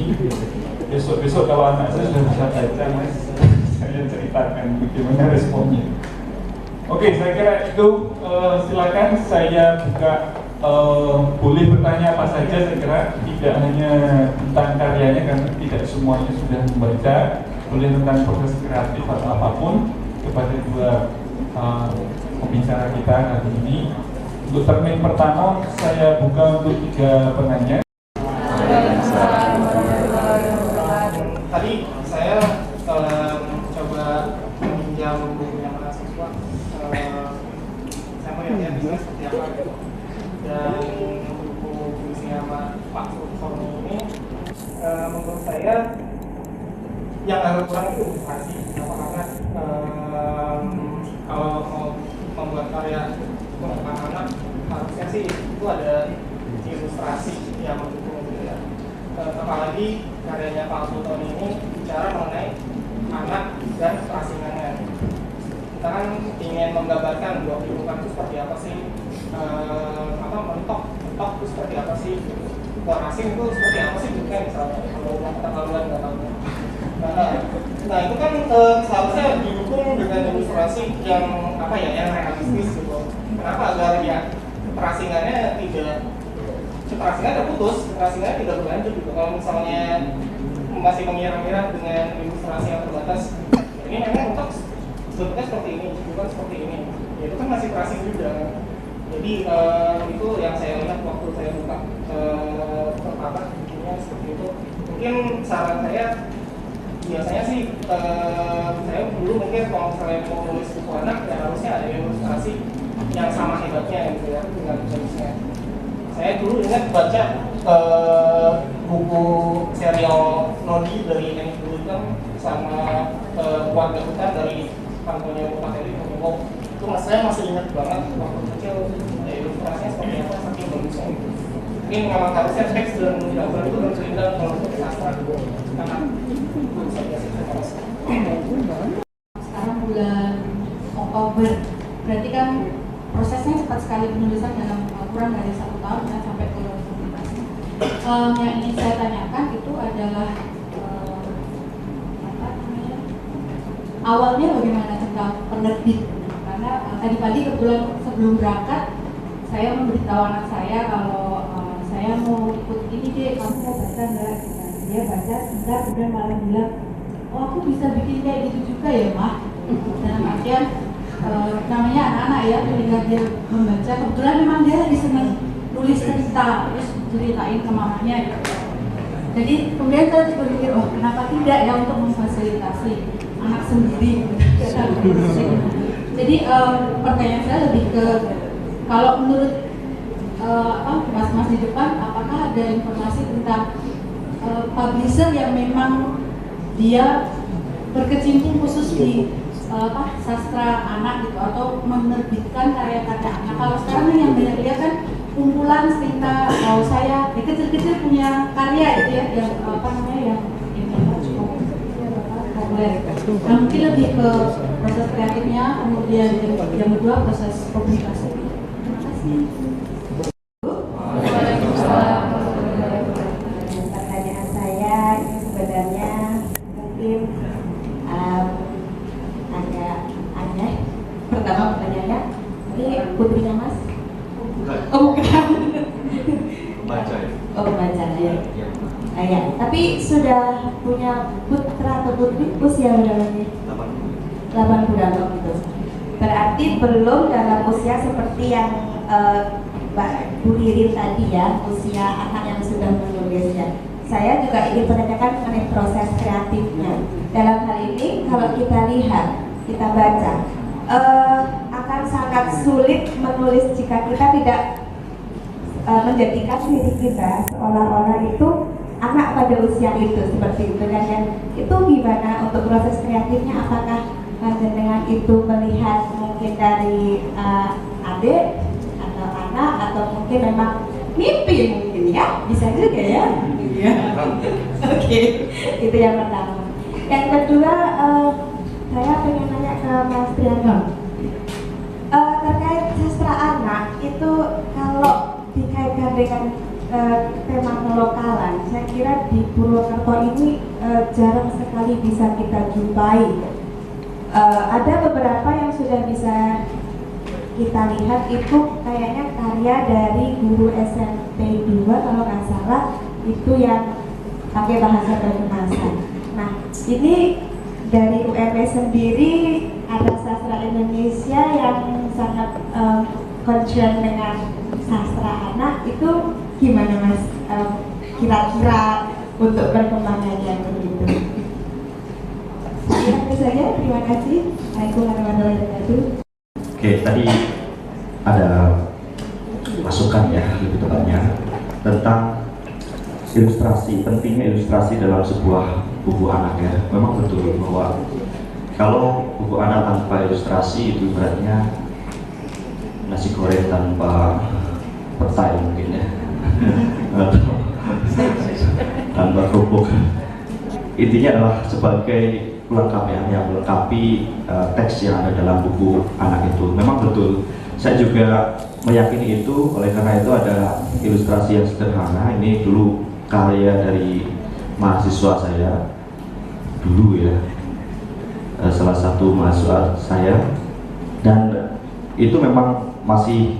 besok-besok kalau anak saya sudah bisa baca, Mas, saya ceritakan bagaimana responnya. Oke, saya kira itu. Silakan saya buka. Boleh bertanya apa saja, saya kira tidak hanya tentang karyanya karena tidak semuanya sudah membaca, boleh tentang proses kreatif atau apapun kepada dua pembicara kita hari ini. Untuk termin pertama saya buka untuk 3 penanya. Tadi saya coba meminjam bukunya mahasiswa, saya mau lihat seperti apa gitu. Dan buku puisinya Pak Sultan ini menurut saya yang agak kurang itu ilustrasi, karena kalau mau membuat karya untuk anak-anak harusnya sih itu ada ilustrasi yang mendukung gitu ya. Apalagi karyanya Pak Sultan ini bicara mengenai anak dan perasingannya. Kita kan ingin menggambarkan bahwa kehidupan itu seperti apa sih, mentok itu seperti apa sih, orang asing itu seperti apa sih juga misalnya kalau pengetahuan nggak tahu. Nah itu kan seharusnya didukung dengan ilustrasi yang yang realistis gitu. Kenapa? Agar ya perasingannya tidak putus, perasingannya tidak berlanjut gitu. Kalau misalnya masih mengira-ngira dengan ilustrasi yang terbatas, ini memang untuk bentuknya seperti ini, bukan seperti ini. Ya, itu kan masih terasing juga. Jadi itu yang saya lihat waktu saya buka pertama bukunya seperti itu. Mungkin saran saya biasanya sih saya dulu mungkin kalau misalnya mau nulis buku anak ya harusnya ada ilustrasi yang sama hebatnya gitu ya dengan tulisnya. Saya dulu ingat baca buku serial Nodi dari Annie Dulton sama Warga Hutan dari Antonio Bocelli. Itu saya masih ingat banget waktu kecil ilustrasinya seperti apa, saking bagusnya. Mungkin memang harusnya teks dan gambar itu bercerita kalau untuk sastra karena itu saja sih saya rasa. Sekarang bulan Oktober, berarti kan prosesnya cepat sekali penulisan dalam kurang dari 1 tahun ya, sampai ke publikasi. Yang ingin saya tanyakan itu adalah awalnya bagaimana tentang penerbit, karena tadi pagi kebetulan sebelum berangkat saya memberitahu anak saya kalau saya mau ikut ini deh, kamu mau baca nggak? Dia baca sebentar, kemudian malah bilang, oh aku bisa bikin kayak gitu juga ya mah. Dalam artian namanya anak-anak ya, ketika dia membaca, kebetulan memang dia lagi senang nulis cerita, terus ceritain ke mamanya gitu. Jadi kemudian saya berpikir, oh kenapa tidak ya untuk memfasilitasi anak sendiri. Jadi pertanyaan saya lebih ke, kalau menurut mas-mas di depan, apakah ada informasi tentang publisher yang memang dia berkecimpung khusus di sastra anak gitu, atau menerbitkan karya-karya anak? Kalau sekarang yang banyak lihat kan kumpulan cerita, kalau saya kecil-kecil punya karya itu ya, yang yang cukup populer. Nah mungkin lebih ke proses kreatifnya, kemudian yang kedua proses publikasi. Terima kasih. Pertanyaan saya ini sebenarnya mungkin agak aneh. Pertama pertanyaannya, ini putrinya Mas? Oh bukan. Membaca ya? Oh membaca ya. Ya. Tapi sudah punya putra atau putri usia berapa nih? 8 bulan gitu. Berarti belum dalam usia seperti yang Mbak Bu Ririn tadi ya, usia anak yang sudah menulis ya. saya juga ingin menanyakan mengenai proses kreatifnya. Dalam hal ini kalau kita lihat, kita baca, akan sangat sulit menulis jika kita tidak menjadikan diri kita seolah-olah itu anak pada usia itu, seperti itu. Dan itu gimana untuk proses kreatifnya? Apakah dengan itu melihat mungkin dari adik atau anak, atau mungkin memang mimpi mungkin ya, bisa juga ya. Oke, itu yang pertama. Yang kedua, saya pengen nanya ke Mas Triano terkait sastra anak itu, kalau dikaitkan dengan tema kelokalan, saya kira di Purwokerto ini jarang sekali bisa kita jumpai. Ada beberapa yang sudah bisa kita lihat itu kayaknya karya dari guru SMP 2 kalau nggak salah, itu yang pakai bahasa Banyumasan. Nah, ini dari UMB sendiri ada sastra Indonesia yang sangat concern dengan sastra anak, itu gimana Mas? Kira-kira untuk perkembangannya begitu. Itu saja, terima kasih. Assalamualaikum warahmatullahi wabarakatuh. Oke, tadi ada masukan ya, lebih tepatnya tentang ilustrasi, pentingnya ilustrasi dalam sebuah buku anak ya. Memang betul bahwa kalau buku anak tanpa ilustrasi itu beratnya nasi goreng tanpa petai mungkin ya, tanpa kerupuk. Intinya adalah sebagai pelengkap ya, yang melengkapi teks yang ada dalam buku anak itu. Memang betul, saya juga meyakini itu. Oleh karena itu ada ilustrasi yang sederhana. Ini dulu karya dari mahasiswa saya dulu ya, salah satu mahasiswa saya, dan itu memang masih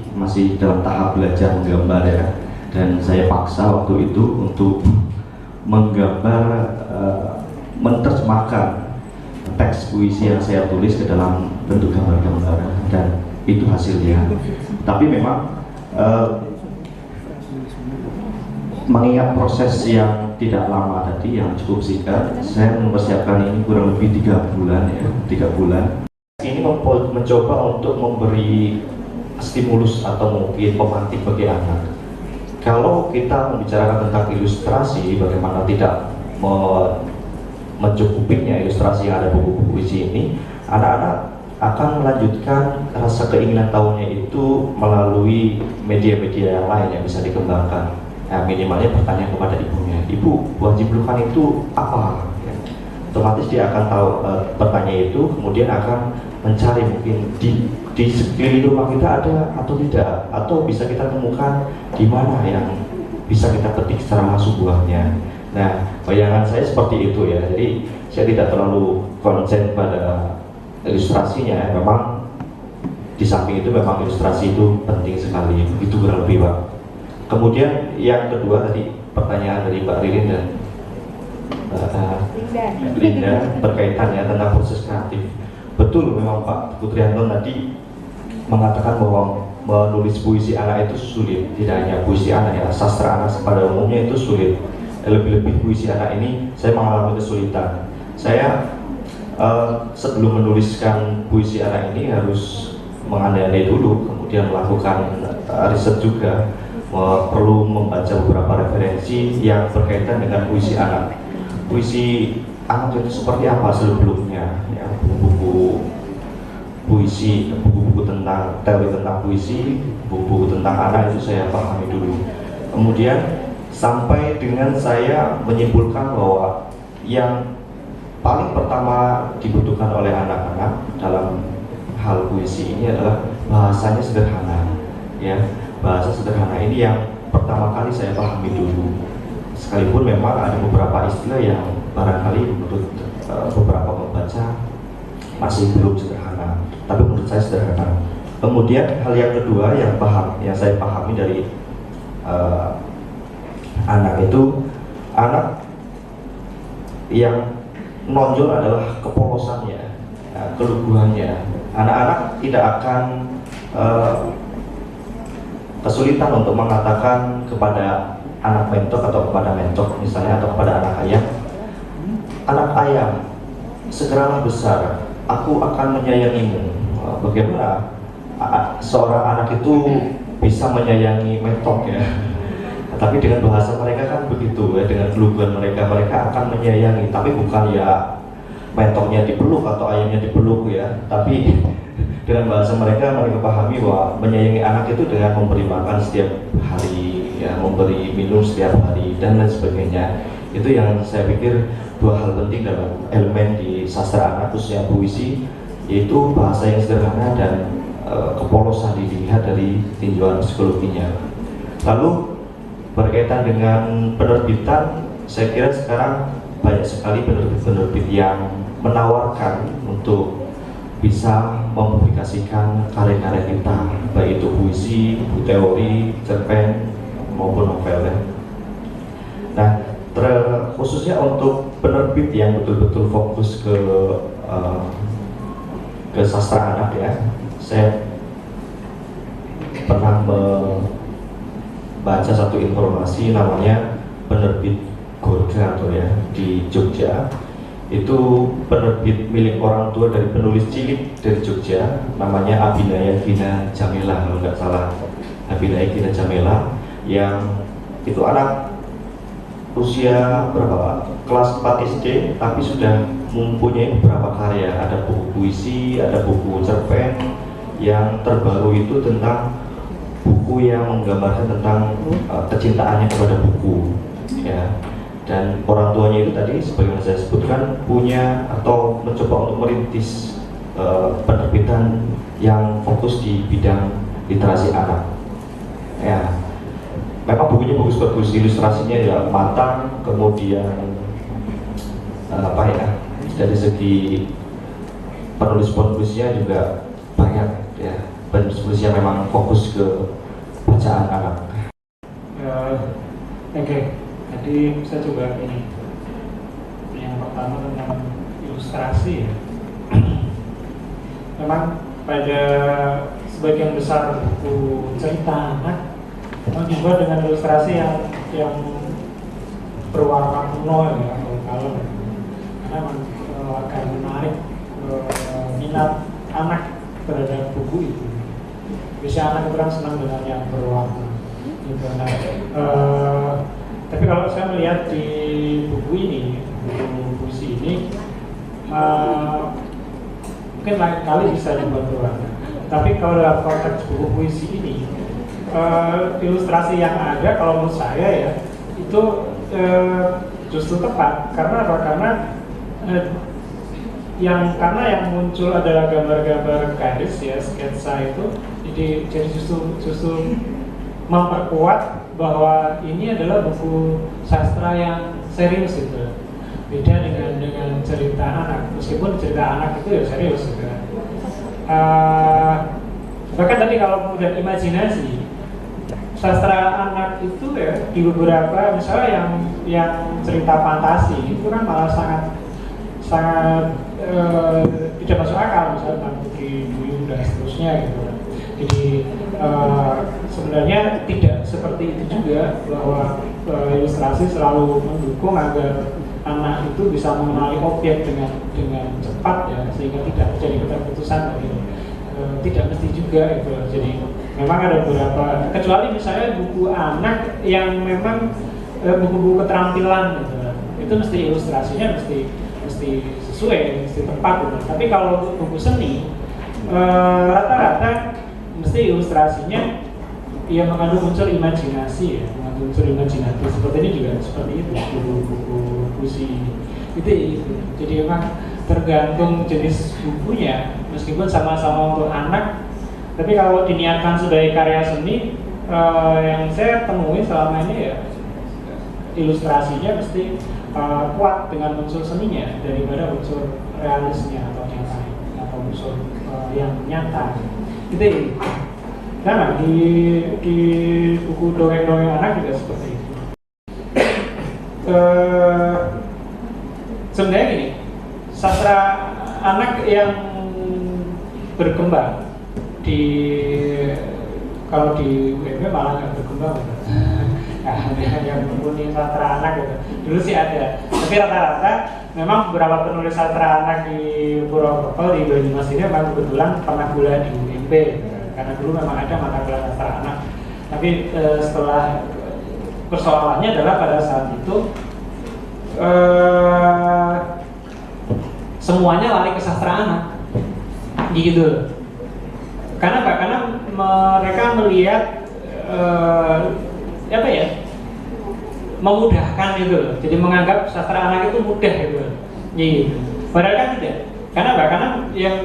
dalam tahap belajar menggambar ya, dan saya paksa waktu itu untuk menggambar, menerjemahkan teks puisi yang saya tulis ke dalam bentuk gambar-gambar, dan itu hasilnya. Tapi memang mengingat proses yang tidak lama tadi, yang cukup singkat, saya mempersiapkan ini kurang lebih 3 bulan ya, 3 bulan. Ini mencoba untuk memberi stimulus atau mungkin pemantik bagi anak. Kalau kita membicarakan tentang ilustrasi, bagaimana tidak mencukupinya ilustrasi yang ada buku-buku puisi ini, anak-anak akan melanjutkan rasa keinginan tahunya itu melalui media-media yang lain yang bisa dikembangkan. Ya, minimalnya bertanya kepada ibunya, "Ibu, wajib lukan itu apa?" Ya. Otomatis dia akan tahu bertanya itu, kemudian akan mencari mungkin di sekeliling rumah kita ada atau tidak, atau bisa kita temukan di mana yang bisa kita petik secara langsung buahnya. Nah, bayangan saya seperti itu ya. Jadi saya tidak terlalu konsen pada ilustrasinya. Memang di samping itu memang ilustrasi itu penting sekali. Begitu kurang lebih, Pak. Kemudian yang kedua tadi pertanyaan dari Mbak Ririn dan Linda berkaitan ya tentang proses kreatif. Betul, memang Pak Putrianto tadi mengatakan bahwa menulis puisi anak itu sulit. Tidak hanya puisi anak ya, sastra anak pada umumnya itu sulit. Lebih-lebih puisi anak ini saya mengalami kesulitan. Saya sebelum menuliskan puisi anak ini harus mengandai-andai dulu, kemudian melakukan riset juga. Perlu membaca beberapa referensi yang berkaitan dengan puisi anak. Puisi anak itu seperti apa sebelumnya? Ya, buku-buku puisi, buku-buku tentang teori tentang puisi, buku-buku tentang anak itu saya pahami dulu. Kemudian sampai dengan saya menyimpulkan bahwa yang paling pertama dibutuhkan oleh anak-anak dalam hal puisi ini adalah bahasanya sederhana, ya. Bahasa sederhana ini yang pertama kali saya pahami dulu. Sekalipun memang ada beberapa istilah yang barangkali menurut beberapa pembaca masih belum sederhana, tapi menurut saya sederhana. Kemudian hal yang kedua yang saya pahami dari anak itu, anak yang menonjol adalah kepolosannya, keluguannya. Anak-anak tidak akan kesulitan untuk mengatakan kepada anak mentok atau kepada mentok misalnya, atau kepada anak ayam, segeralah besar, aku akan menyayangimu. Bagaimana seorang anak itu bisa menyayangi mentok ya? Tapi dengan bahasa mereka kan begitu ya, dengan keluguan mereka akan menyayangi, tapi bukan ya mentoknya dipeluk atau ayamnya dipeluk ya, tapi dengan bahasa mereka pahami bahwa menyayangi anak itu dengan memberi makan setiap hari ya, memberi minum setiap hari dan lain sebagainya. Itu yang saya pikir dua hal penting dalam elemen di sastra anak khususnya puisi, yaitu bahasa yang sederhana dan kepolosan dilihat dari tinjauan psikologinya. Lalu berkaitan dengan penerbitan, saya kira sekarang banyak sekali penerbit-penerbit yang menawarkan untuk bisa mempublikasikan karya-karya kita, baik itu puisi, buku teori, cerpen maupun novel. Nah, khususnya untuk penerbit yang betul-betul fokus ke sastra anak ya, saya pernah baca satu informasi namanya penerbit Gorga atau ya di Jogja. Itu penerbit milik orang tua dari penulis cilik dari Jogja, namanya Abinaya Gina Jamela kalau nggak salah. Abinaya Gina Jamela yang itu anak usia berapa? Kelas 4 SD, tapi sudah mempunyai beberapa karya. Ada buku puisi, ada buku cerpen, yang terbaru itu tentang buku yang menggambarkan tentang kecintaannya kepada buku ya. Dan orang tuanya itu tadi sebagaimana saya sebutkan punya atau mencoba untuk merintis penerbitan yang fokus di bidang literasi anak ya. Memang bukunya bagus-bagus, ilustrasinya ya matang, kemudian apa ya, dari segi penulis-penulisnya juga banyak ya, penulis-penulisnya memang fokus ke bacaan anak. Oke. Jadi saya coba ini, yang pertama tentang ilustrasi ya. Memang pada sebagian besar buku cerita anak memang dibuat dengan ilustrasi yang berwarna kuno ya, atau color, karena akan menarik minat anak terhadap buku itu. Biasanya anak itu kan senang dengan yang berwarna gitu. Nah, tapi kalau saya melihat di buku ini, buku puisi ini, mungkin lain kali bisa dibuat berwarna. Tapi kalau dalam konteks buku puisi ini, ilustrasi yang ada kalau menurut saya ya itu justru tepat. Karena apa? Karena yang muncul adalah gambar-gambar garis ya, sketsa itu, jadi justru memperkuat bahwa ini adalah buku sastra yang serius gitu. Beda dengan cerita anak, meskipun cerita anak itu ya serius gitu. Bahkan tadi kalau kemudian imajinasi, sastra anak itu ya di beberapa misalnya yang cerita fantasi itu kan malah sangat tidak masuk akal, misalnya tentang Putri Duyung dan seterusnya gitu. Jadi sebenarnya tidak seperti itu juga, bahwa ilustrasi selalu mendukung agar anak itu bisa mengenali objek dengan cepat ya, sehingga tidak terjadi keterputusan tadi. Tidak mesti juga itu. Jadi memang ada beberapa, kecuali misalnya buku anak yang memang buku-buku keterampilan gitu, itu mesti ilustrasinya mesti sesuai, mesti tepat gitu. Tapi kalau buku seni rata-rata mesti ilustrasinya ya mengandung unsur imajinasi ya, mengandung unsur imajinatif. Seperti ini juga seperti itu buku-buku puisi itu. Jadi memang tergantung jenis bukunya, meskipun sama-sama untuk anak, tapi kalau diniatkan sebagai karya seni, yang saya temui selama ini ya ilustrasinya mesti kuat dengan unsur seninya daripada unsur realisnya atau nyata, atau unsur yang nyata. Itu karena di buku dongeng-dongeng anak juga seperti itu. Sebenarnya gini, sastra anak yang berkembang kalau di UMB malah nggak berkembang. yang mumpuni sastra anak gitu. Dulu sih ada, tapi rata-rata memang beberapa penulis sastra anak di Purwokerto di Banyumas ini memang kebetulan pernah kuliah di UMP karena dulu memang ada mata kuliah sastra anak. Tapi setelah persoalannya adalah pada saat itu semuanya lari ke sastra anak, gitu. Karena apa? Karena mereka melihat apa ya, memudahkan gitu loh. Jadi menganggap sastra anak itu mudah gitu loh. Gitu. Padahal kan tidak. Karena apa? Karena yang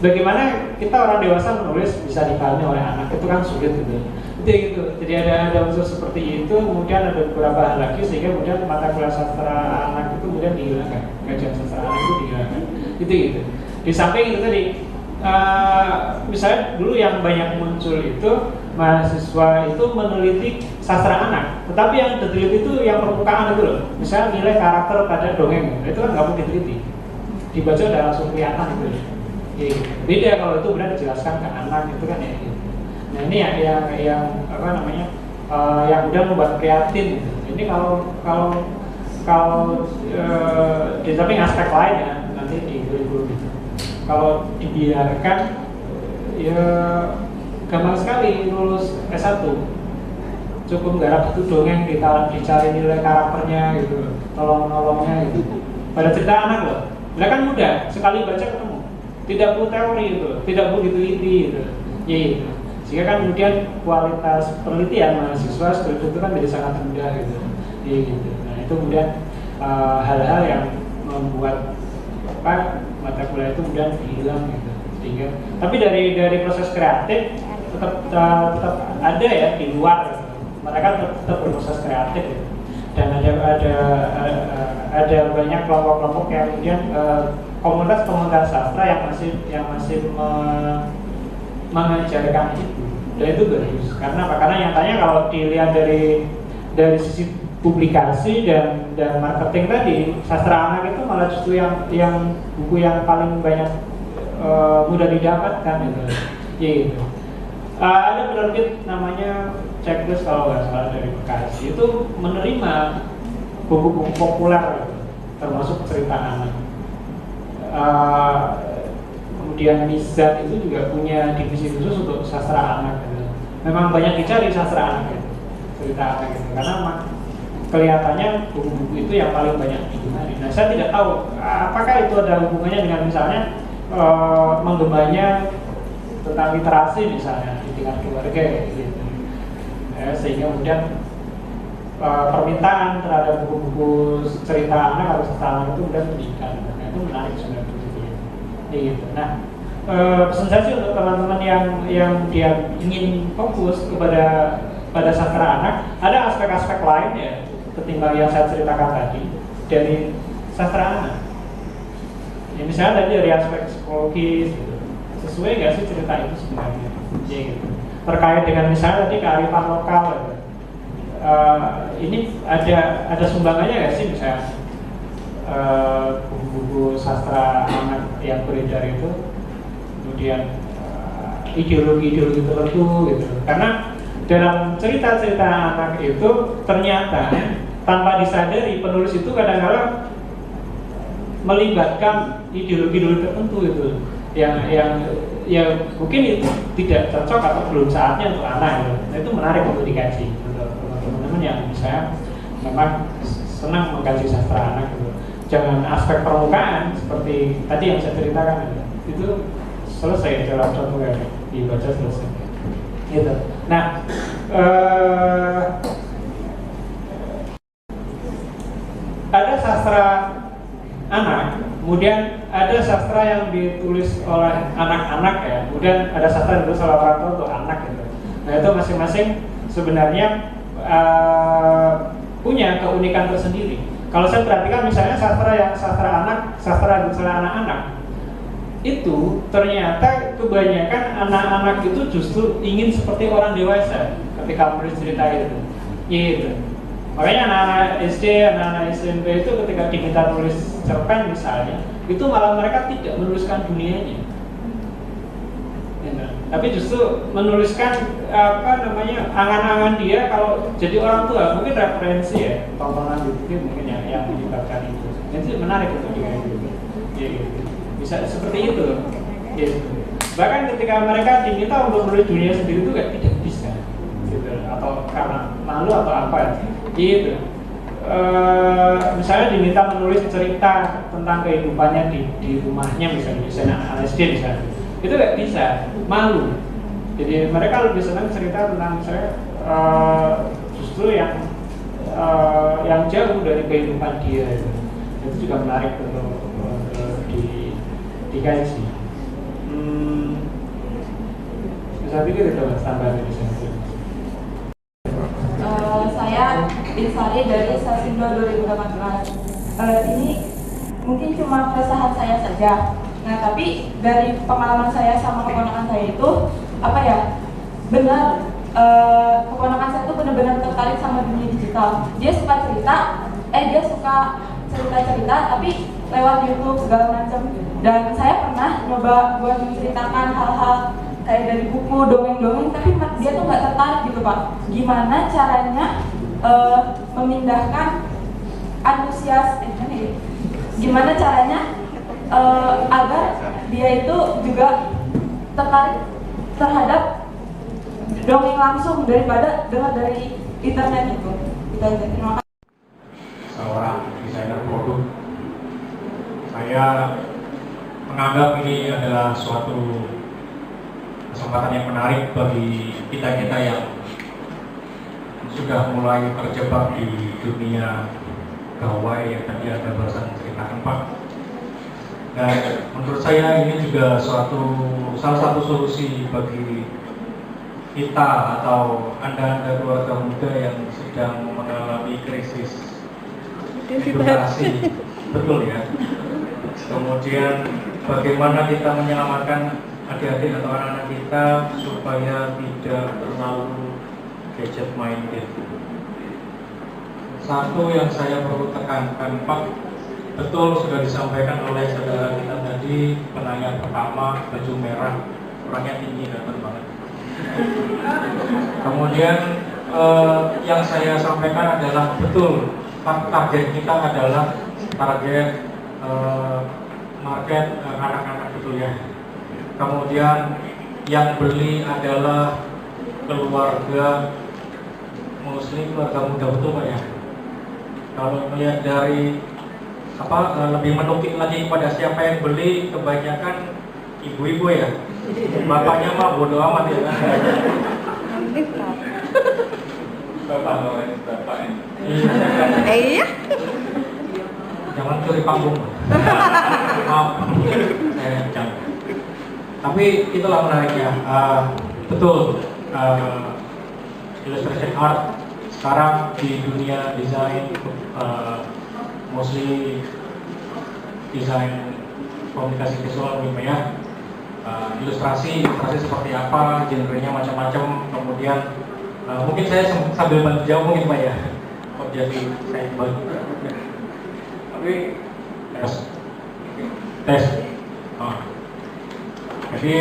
bagaimana kita orang dewasa menulis bisa dipahami oleh anak itu kan sulit gitu. Gitu. Jadi ada unsur seperti itu, kemudian ada beberapa hal lagi sehingga kemudian mata kuliah sastra anak itu kemudian dihilangkan, kajian sastra anak itu dihilangkan. Gitu. Di samping itu tadi, misalnya dulu yang banyak muncul itu mahasiswa itu meneliti sastra anak, tetapi yang diteliti itu yang permukaan itu loh. Misalnya nilai karakter pada dongeng, itu kan nggak mungkin diteliti, dibaca udah langsung kelihatan itu. Beda kalau itu benar dijelaskan ke anak itu kan ya. Nah ini yang apa namanya, yang udah membuat prihatin. Ini kalau di samping aspek lain ya nanti di kurikulum gitu. Kalau dibiarkan ya gampang sekali lulus S1, cukup garap itu dongeng, dicari nilai karakternya gitu, tolong-nolongnya gitu. Pada cerita anak loh, mereka kan mudah, sekali baca ketemu, tidak perlu teori gitu, tidak perlu diteliti gitu. Gitu. Sehingga kan kemudian kualitas penelitian mahasiswa seperti itu kan menjadi sangat rendah gitu. Gitu. Nah itu kemudian hal-hal yang membuat mata kuliah itu kemudian hilang gitu. Sehingga, tapi dari proses kreatif tetap ada ya di luar gitu. Mereka tetap berproses kreatif gitu. Dan ada banyak kelompok-kelompok yang kemudian komunitas sastra yang masih mengajarkan itu. Dan itu bagus. Karena apa? Karena nyatanya kalau dilihat dari sisi publikasi dan marketing tadi, sastra anak itu malah justru yang buku yang paling banyak mudah didapatkan gitu. Gitu. Ada penerbit namanya Checklist kalau nggak salah dari Bekasi, itu menerima buku-buku populer gitu, termasuk cerita anak. Kemudian Mizan itu juga punya divisi khusus untuk sastra anak gitu. Memang banyak dicari sastra anak gitu, cerita anak gitu, karena kelihatannya buku-buku itu yang paling banyak digemari. Nah, saya tidak tahu apakah itu ada hubungannya dengan misalnya menggemanya tentang literasi misalnya di tingkat keluarga gitu. Sehingga kemudian permintaan terhadap buku-buku cerita anak atau sastra anak itu kemudian meningkat. Nah, itu menarik sebenarnya gitu. Nah, pesan saya sih untuk teman-teman yang dia ingin fokus pada sastra anak, ada aspek-aspek lain ya ketimbang yang saya ceritakan tadi dari sastra anak. Ya, misalnya tadi dari aspek psikologis gitu. Sesuai nggak sih cerita itu sebenarnya? Ya, gitu. Terkait dengan misalnya tadi kearifan lokal gitu. Ini ada sumbangannya nggak sih misalnya buku-buku sastra anak yang beredar itu, kemudian ideologi-ideologi tertentu gitu. Karena dalam cerita-cerita anak itu ternyata tanpa disadari penulis itu kadang-kadang melibatkan ideologi-ideologi tertentu itu yang mungkin itu tidak cocok atau belum saatnya untuk anak gitu. Nah, itu menarik untuk dikaji untuk teman-teman yang misalnya memang senang mengkaji sastra anak gitu. Jangan aspek permukaan seperti tadi yang saya ceritakan itu selesai dalam satu kali dibaca selesai gitu. Nah, ada sastra anak, kemudian ada sastra yang ditulis oleh anak-anak ya, kemudian ada sastra yang ditulis oleh orang tua untuk anak gitu. Nah itu masing-masing sebenarnya punya keunikan tersendiri. Kalau saya perhatikan misalnya sastra anak-anak itu ternyata kebanyakan anak-anak itu justru ingin seperti orang dewasa ketika menulis cerita itu. Gitu. Makanya anak-anak SD, anak-anak SMP itu ketika diminta nulis cerpen misalnya, itu malah mereka tidak menuliskan dunianya. gitu. Tapi justru menuliskan apa namanya angan-angan dia kalau jadi orang tua, mungkin referensi ya tontonan YouTube mungkin yang menyebabkan itu. Jadi menarik untuk dia gitu. Ya, gitu. Bisa seperti itu. Gitu. Bahkan ketika mereka diminta untuk menulis dunia sendiri itu tidak bisa, gitu. Atau karena malu atau apa, gitu. Misalnya diminta menulis cerita tentang kehidupannya di rumahnya misalnya anak SD misalnya, itu nggak bisa, malu. Jadi mereka lebih senang cerita tentang misalnya justru yang jauh dari kehidupan dia. Itu juga menarik untuk dikaji. Saya pikir itu tambahan dari saya. Saya Insari dari Sasindo 2018. Ini mungkin cuma keresahan saya saja. Nah, tapi dari pengalaman saya sama keponakan saya itu apa ya? Benar, keponakan saya itu benar-benar tertarik sama dunia digital. Dia suka cerita, tapi lewat YouTube segala macam. Dan saya pernah nyoba buat menceritakan hal-hal kayak dari buku, dongeng-dongeng, tapi dia tuh nggak tertarik gitu Pak. Gimana caranya memindahkan antusias, gimana caranya agar dia itu juga tertarik terhadap dongeng langsung daripada dengar dari internet itu. Kita terima kasih. Seorang desainer produk, saya menganggap ini adalah suatu kesempatan yang menarik bagi kita-kita yang sudah mulai terjebak di dunia gawai yang tadi ada bahasan ceritakan Pak. Dan menurut saya ini juga salah satu solusi bagi kita atau Anda keluarga muda yang sedang mengalami krisis edukasi, betul ya. Kemudian bagaimana kita menyelamatkan adik-adik atau anak-anak kita supaya tidak terlalu gadget minded. Satu yang saya perlu tekankan Pak, betul sudah disampaikan oleh saudara kita tadi, penanya pertama baju merah, orangnya tinggi dan banget. Kemudian yang saya sampaikan adalah betul target kita adalah target market anak-anak betul ya. Kemudian yang beli adalah keluarga muslim, keluarga muda betul Pak ya. Kalau melihat dari lebih menukik lagi kepada siapa yang beli, kebanyakan ibu-ibu ya. Bapaknya mah bodo amat ya. Bapak Iya. Jangan curi panggung. Maaf, saya jangan. Tapi itulah menariknya. Betul. Illustration art sekarang di dunia desain, mostly desain komunikasi visual ya. Ilustrasi seperti apa, genrenya macam-macam. Kemudian mungkin saya sambil bantu jawab mungkin Pak ya. Kok jadi saya bantu. Tapi tes. Jadi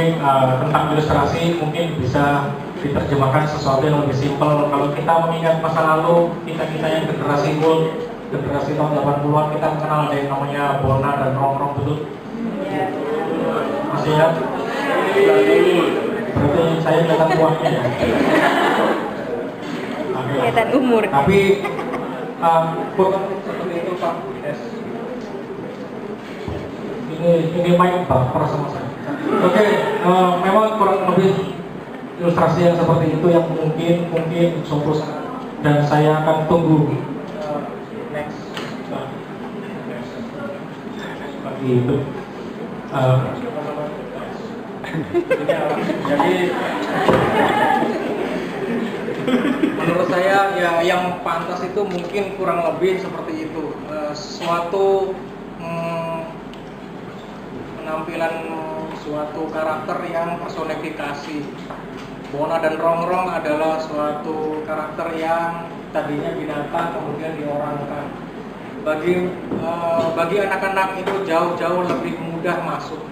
tentang ilustrasi mungkin bisa diterjemahkan sesuatu yang lebih simpel. Kalau kita mengingat masa lalu, kita yang generasi old, generasi tahun 80-an, kita mengenal ada yang namanya Bona dan Rongrong, betul? Iya. Masih ingat? Berarti saya kelihatan tuanya ya. Kelihatan umur. Tapi kurang seperti itu Pak. Ini main baper sama saya. Oke, memang kurang lebih ilustrasi yang seperti itu yang mungkin suatu saat, dan saya akan tunggu next bagi itu. Jadi menurut saya ya yang pantas itu mungkin kurang lebih seperti itu, suatu penampilan suatu karakter yang personifikasi. Bona dan Rongrong adalah suatu karakter yang tadinya binatang kemudian diorangkan. Bagi anak-anak itu jauh-jauh lebih mudah masuk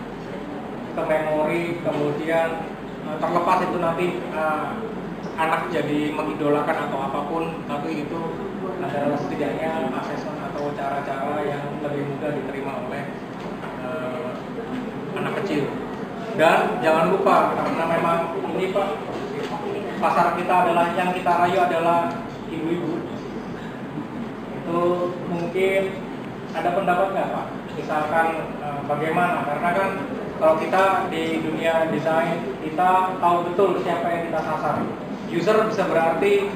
ke memori, kemudian terlepas itu nanti anak jadi mengidolakan atau apapun, tapi itu adalah setidaknya asesmen atau cara-cara yang lebih mudah diterima oleh anak kecil. Dan jangan lupa, karena memang ini Pak, pasar kita adalah, yang kita rayu adalah ibu-ibu. Itu mungkin ada pendapat nggak Pak? Misalkan bagaimana? Karena kan kalau kita di dunia desain, kita tahu betul siapa yang kita sasar. User bisa berarti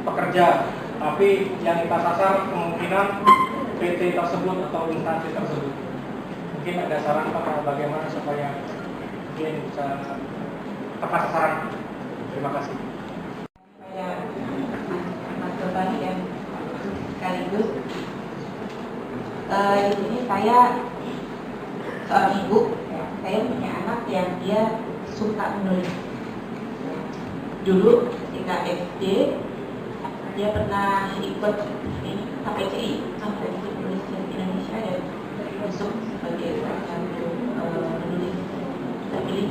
pekerja, tapi yang kita sasar kemungkinan PT tersebut atau instansi tersebut. Mungkin ada saran Pak bagaimana supaya mungkin bisa tepat sasaran. Terima kasih. Saya Mas Tony dan sekaligus di sini saya seorang ibu, ya. Saya punya anak yang dia suka menulis. Dulu ketika SD dia pernah ikut ini KPCI, Kompetisi Penulis Indonesia, dan masuk sebagai salah satu penulis terpilih.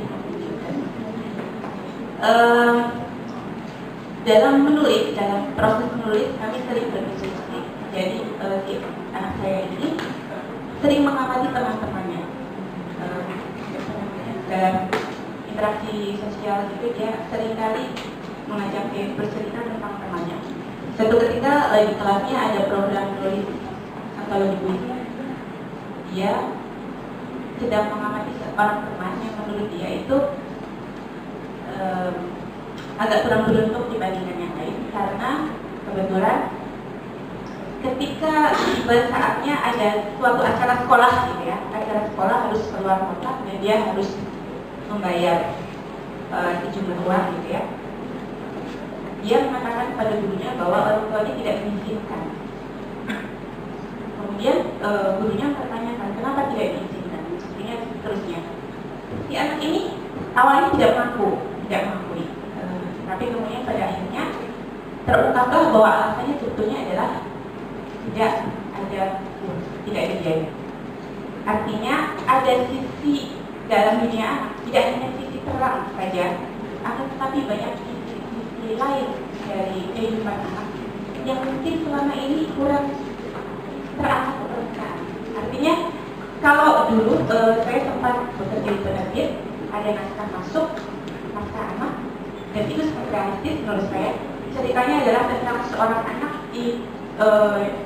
Dalam menulis, dalam proses menulis kami sering berdiskusi. Jadi si anak saya ini sering mengamati teman-temannya. Dalam interaksi sosial itu dia seringkali mengajak dia bercerita tentang temannya. Suatu ketika di kelasnya ada program menulis antologi puisi, dia sedang mengamati seorang teman yang menurut dia itu agak kurang beruntung dibandingkan yang lain, karena kebetulan ketika tiba saatnya ada suatu acara sekolah gitu ya, acara sekolah harus keluar kota dan dia harus membayar sejumlah uang gitu ya. Dia mengatakan kepada gurunya bahwa orang tuanya tidak mengizinkan. Kemudian gurunya mempertanyakan kenapa tidak diizinkan, sepertinya terusnya. Si anak ini awalnya tidak mengakui, tapi kemudian pada akhirnya terungkaplah bahwa alasannya sebetulnya adalah tidak ada biaya. Artinya ada sisi dalam dunia anak, tidak hanya sisi terang saja, akan tetapi banyak sisi lain dari kehidupan anak yang mungkin selama ini kurang terangkat ke permukaan. Artinya kalau dulu saya sempat bekerja di penerbit, ada naskah masuk, naskah anak, dan itu sangat realistis menurut saya. Ceritanya adalah tentang seorang anak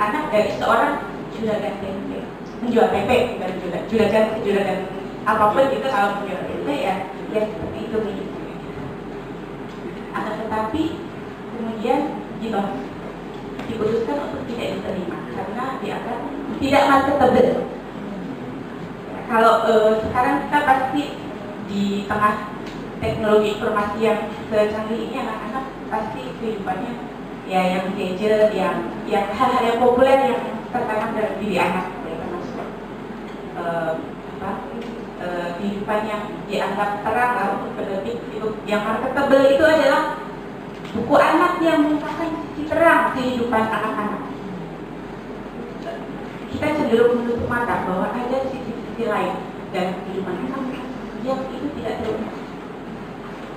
anak dari seorang juragan tempe, menjual tempe, bukan juragan apapun itu. Kalau menjual tempe ya seperti itu nih. Akan tetapi kemudian diputuskan untuk tidak diterima karena dianggap tidak marketable. Kalau sekarang kita pasti di tengah teknologi informasi yang secanggih ini, anak-anak pasti kehidupannya ya yang gadget, yang hal-hal yang populer yang tertanam dalam diri anak, termasuk kehidupan yang dianggap terang lah untuk penerbit itu. Yang marketable itu adalah buku anak yang merupakan sisi terang kehidupan anak-anak. Kita cenderung menutup mata bahwa ada sisi-sisi lain dalam kehidupan anak yang itu tidak terungkap.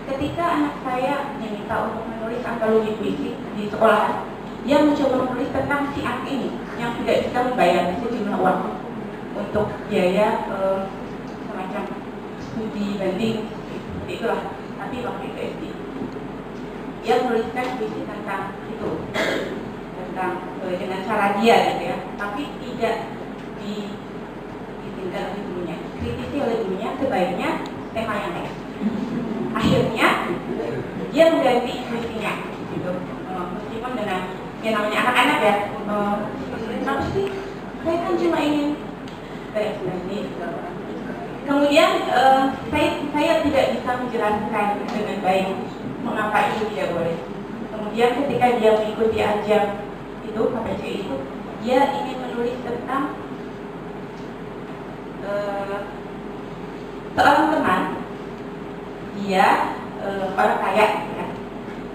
Ketika anak saya diminta untuk menulis antologi puisi di sekolah, dia mencoba menulis tentang si anak ini yang tidak bisa membayar sejumlah uang untuk biaya semacam studi banding, itulah. Tapi waktu itu SD, dia menuliskan puisi tentang itu, tentang dengan cara dia gitu ya, tapi tidak diizinkan oleh gurunya, kritisi oleh gurunya, sebaiknya tema yang lain. Akhirnya dia mengganti puisinya gitu, meskipun dengan yang namanya anak-anak ya, kenapa sih saya kan cuma ingin berekspresi. Kemudian saya tidak bisa menjelaskan dengan baik mengapa itu tidak boleh. Kemudian ketika dia mengikuti ajang itu KPCI itu, dia ingin menulis tentang seorang teman. Dia orang kaya ya.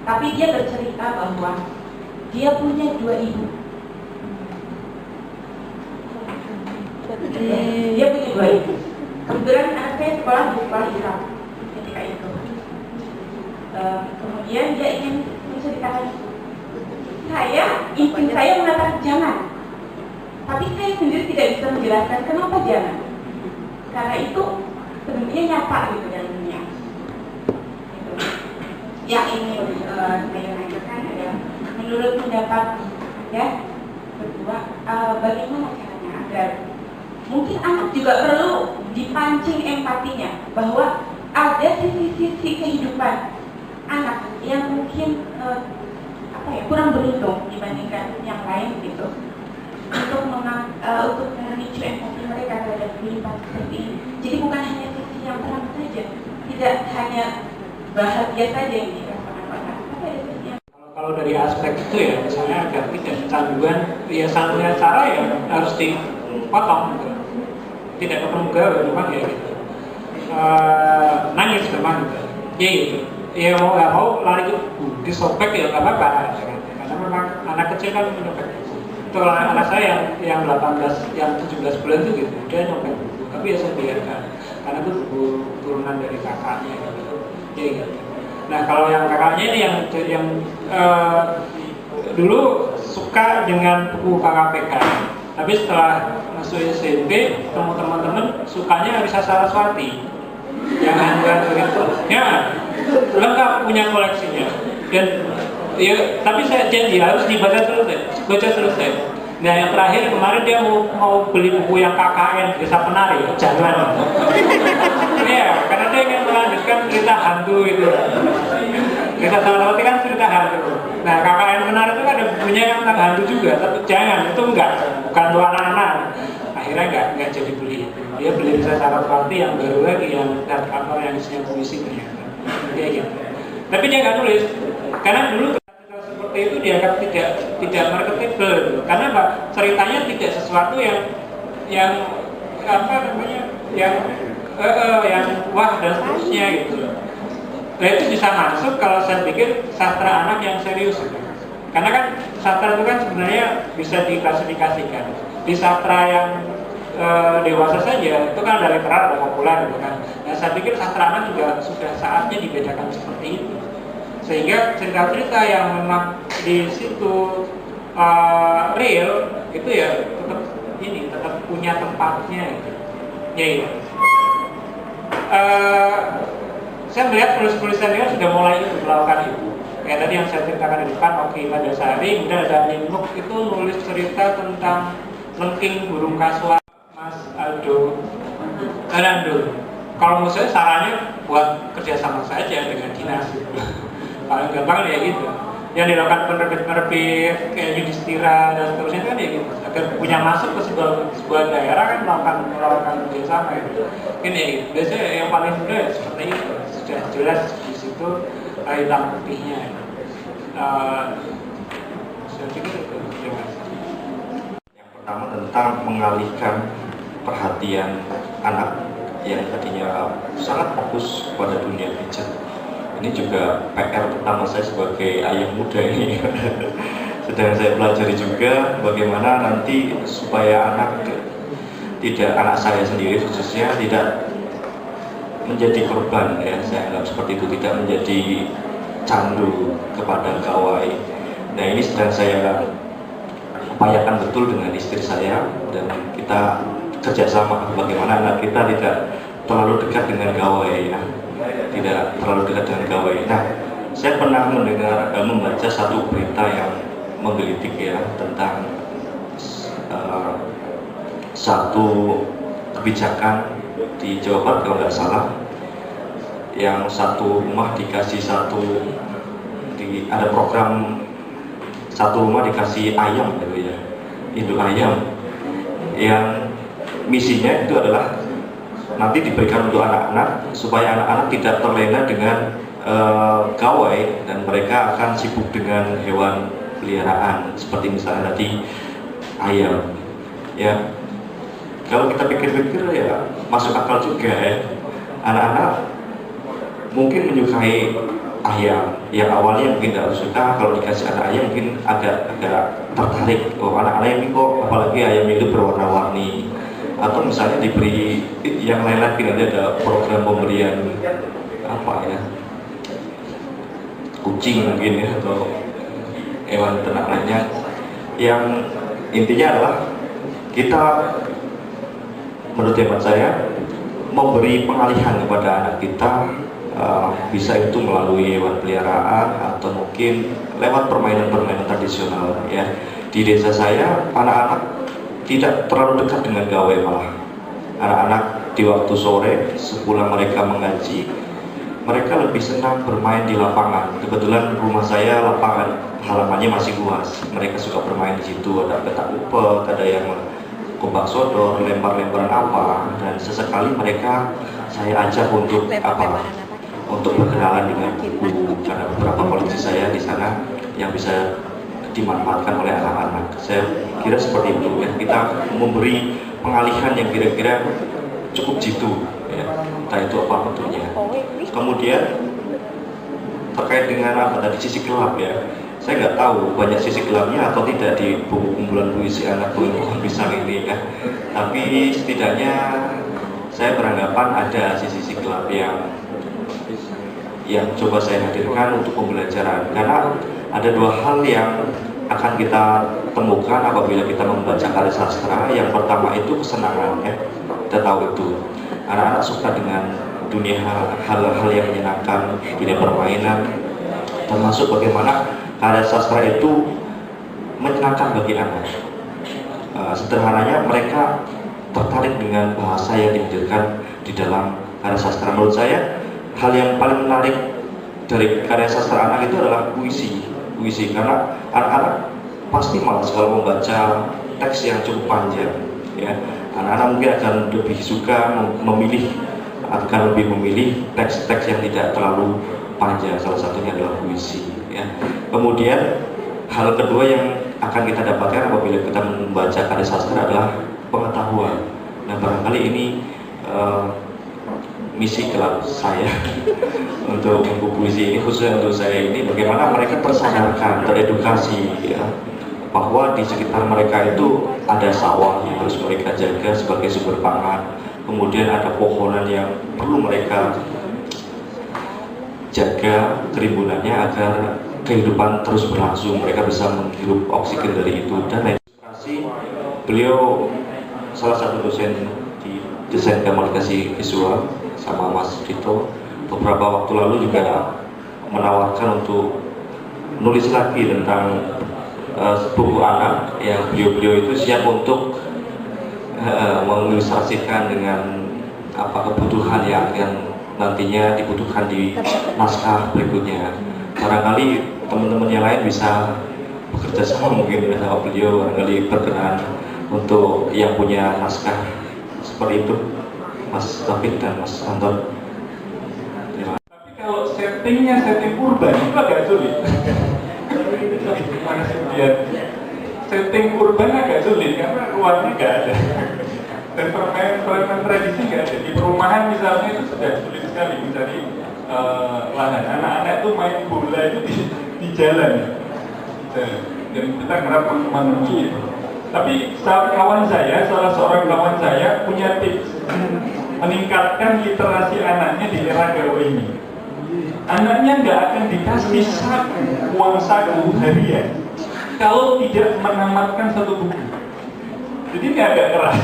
Tapi dia bercerita bahwa dia punya 2 ibu. Dia punya 2 ibu. Kebetulan anak saya sekolah di sekolah Islam ketika itu. Kemudian dia ingin menceritakan, insting saya mengatakan jangan, tapi saya sendiri tidak bisa menjelaskan kenapa jangan, karena itu sebenarnya nyata gitu dalam dunia. Yang ingin saya tanyakan adalah, menurut pendapat Anda berdua, bagaimana caranya agar mungkin anak juga perlu dipancing empatinya bahwa ada sisi-sisi kehidupan anak yang mungkin kurang beruntung dibandingkan yang lain gitu, untuk memicu empati mereka terhadap kehidupan seperti ini. Jadi bukan hanya sisi yang terang saja, tidak hanya bahagia saja yang dirasakan anak, tapi ada sisi yang kalau dari aspek itu ya, misalnya agar tidak kecanduan, ya satunya cara ya harus dipotong gitu. Tidak kepermukaan memang ya gitu, nangis memang gitu, ya gitu, ya mau nggak mau lari ke disobek ya nggak apa-apa, karena memang anak kecil kan menyobek. Itu anak saya yang 18, yang 17 bulan itu gitu, dia nyobek buku, tapi ya saya biarkan, karena itu buku turunan dari kakaknya gitu, ya gitu. Nah kalau yang kakaknya ini yang dulu suka dengan buku KKPK, tapi setelah masuk SMP ketemu teman-teman sukanya Risa Saraswati yang hantu itu, ya lengkap punya koleksinya, dan ya tapi saya janji harus baca selesai. Nah yang terakhir kemarin dia mau beli buku yang KKN Desa Penari, jangan. Iya, karena dia ingin melanjutkan cerita hantu itu. Risa Saraswati kan cerita hantu. Nah KKN Penari itu ada bukunya yang tentang hantu juga, tapi jangan, itu bukan untuk anak-anak. Akhirnya nggak jadi beli. Dia beli Risa Saraswati yang baru lagi, yang kantor yang isinya puisi ternyata. Kayak gitu. Tapi dia nggak tulis, karena dulu seperti itu dianggap tidak marketable, karena apa? Ceritanya tidak sesuatu yang apa namanya, yang wah dan seterusnya gitu. Nah itu bisa masuk kalau saya pikir sastra anak yang serius, karena kan sastra itu kan sebenarnya bisa diklasifikasikan. Di sastra yang dewasa saja itu kan ada literar, ada populer gitu kan. Nah saya pikir sastra anak juga sudah saatnya dibedakan seperti itu, sehingga cerita-cerita yang memang di situ real itu ya tetap punya tempatnya gitu. Ya iya. Saya melihat penulis-penulisan dia sudah mulai melakukan itu. Kayak tadi yang saya ceritakan di depan, Oki Madasari, kemudian ada Nimuk itu nulis cerita tentang lengking burung kasuar, Mas Aldo Anando. Kalau menurut saya sarannya buat kerjasama saja dengan dinas. Paling gampang ya gitu. Yang dilakukan penerbit kayak Yudhistira dan seterusnya kan ya gitu. Agar punya masuk ke sebuah daerah kan melakukan kerjasama itu. Ini gitu. Biasanya yang paling mudah seperti itu. Sudah jelas di situ hitam putihnya. Saya pikir itu. Yang pertama tentang mengalihkan perhatian anak yang tadinya sangat fokus pada dunia gadget. Ini juga PR pertama saya sebagai ayah muda ini. Sedang saya pelajari juga bagaimana nanti supaya anak saya sendiri khususnya tidak menjadi korban, ya saya anggap seperti itu, tidak menjadi candu kepada gawai. Nah ini sedang saya upayakan betul dengan istri saya, dan kita kerjasama bagaimana anak kita tidak terlalu dekat dengan gawai, ya. Tidak terlalu dekat dengan gawai. Nah, saya pernah membaca satu berita yang menggelitik ya tentang satu kebijakan di Jawa Barat kalau nggak salah, yang satu rumah dikasih ada program satu rumah dikasih ayam gitu ya, induk ayam, yang misinya itu adalah nanti diberikan untuk anak-anak supaya anak-anak tidak terlena dengan gawai dan mereka akan sibuk dengan hewan peliharaan seperti misalnya tadi ayam. Ya, kalau kita pikir-pikir ya masuk akal juga ya. Anak-anak mungkin menyukai ayam, yang awalnya mungkin tidak suka, kalau dikasih anak ayam mungkin agak tertarik. Oh, anak-anak ini kok apalagi ayam itu berwarna-warni. Atau misalnya diberi yang lain lagi, nanti ada program pemberian apa ya, kucing mungkin ya, atau hewan ternak lainnya. Yang intinya adalah kita, menurut hemat saya, memberi pengalihan kepada anak kita, bisa itu melalui hewan peliharaan atau mungkin lewat permainan-permainan tradisional ya. Di desa saya anak-anak tidak terlalu dekat dengan gawai, malah anak-anak di waktu sore sepulang mereka mengaji, mereka lebih senang bermain di lapangan. Kebetulan rumah saya lapangan halamannya masih luas, mereka suka bermain di situ, ada petak umpet, ada yang kombak sodor, lempar-lemparan apa, dan sesekali mereka saya ajak untuk untuk berkenalan dengan buku, karena beberapa koleksi saya di sana yang bisa dimanfaatkan oleh anak-anak. Saya kira seperti itu ya, kita memberi pengalihan yang kira-kira cukup jitu ya, entah itu apa bentuknya. Kemudian terkait dengan apa tadi, sisi gelap ya, saya nggak tahu banyak sisi gelapnya atau tidak di buku kumpulan puisi anak Pohon Pisang ini ya, tapi setidaknya saya beranggapan ada sisi gelap yang coba saya hadirkan untuk pembelajaran, karena ada dua hal yang akan kita temukan apabila kita membaca karya sastra. Yang pertama itu kesenangan ya, kita tahu itu anak-anak suka dengan dunia hal-hal yang menyenangkan, dunia permainan, termasuk bagaimana karya sastra itu menyenangkan bagi anak. Sederhananya mereka tertarik dengan bahasa yang dihadirkan di dalam karya sastra. Menurut saya hal yang paling menarik dari karya sastra anak itu adalah puisi, karena anak-anak pasti malas kalau membaca teks yang cukup panjang ya. Anak-anak mungkin akan lebih suka lebih memilih teks-teks yang tidak terlalu panjang, salah satunya adalah puisi ya. Kemudian hal kedua yang akan kita dapatkan apabila kita membaca karya sastra adalah pengetahuan. Nah, barangkali ini misi gelap saya untuk buku puisi ini, khususnya untuk saya ini, bagaimana mereka tersadarkan, teredukasi ya, bahwa di sekitar mereka itu ada sawah yang harus mereka jaga sebagai sumber pangan, kemudian ada pohonan yang perlu mereka jaga kerimbunannya agar kehidupan terus berlangsung, mereka bisa menghirup oksigen dari itu. Dan inspirasi beliau salah satu dosen di desain komunikasi visual sama Mas Dito beberapa waktu lalu juga menawarkan untuk nulis lagi tentang buku anak yang beliau itu siap untuk mengilustrasikan dengan apa kebutuhan yang akan nantinya dibutuhkan di naskah berikutnya. Barangkali teman-teman yang lain bisa bekerja sama mungkin sama beliau, barangkali berkenan untuk yang punya naskah seperti itu, Mas Taufik dan Mas Anton. Tapi kalau setting urban itu agak sulit. Setting urban agak sulit karena ruangnya nggak ada. Dan permainan tradisi nggak ada. Di perumahan misalnya itu sudah sulit sekali mencari lahan. Anak-anak itu main bola itu di jalan. Dan kita ngerap menemui itu. Tapi salah seorang kawan saya punya tips meningkatkan literasi anaknya di era gawe ini. Anaknya nggak akan dikasih uang saku harian kalau tidak menamatkan satu buku. Jadi ini agak keras.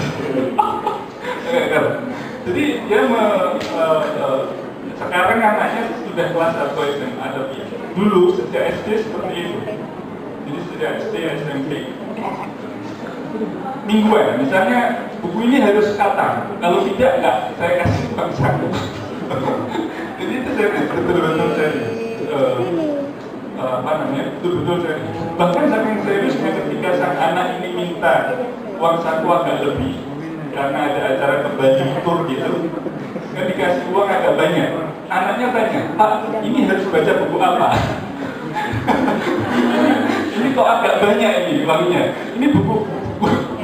Jadi dia sekarang anaknya sudah kelas 1 SMA, tapi dulu sejak SD seperti itu. Jadi sejak SD, SMP mingguan, misalnya buku ini harus kata, kalau tidak enggak, saya kasih uang saku. Jadi itu betul-betul serius, betul-betul serius. Bahkan saking seriusnya ketika sang anak ini minta uang saku agak lebih, karena ada acara ke Bali tour gitu, kan dikasih uang agak banyak. Anaknya tanya, Pak, ini harus baca buku apa? Ini kok agak banyak ini uangnya? Ini buku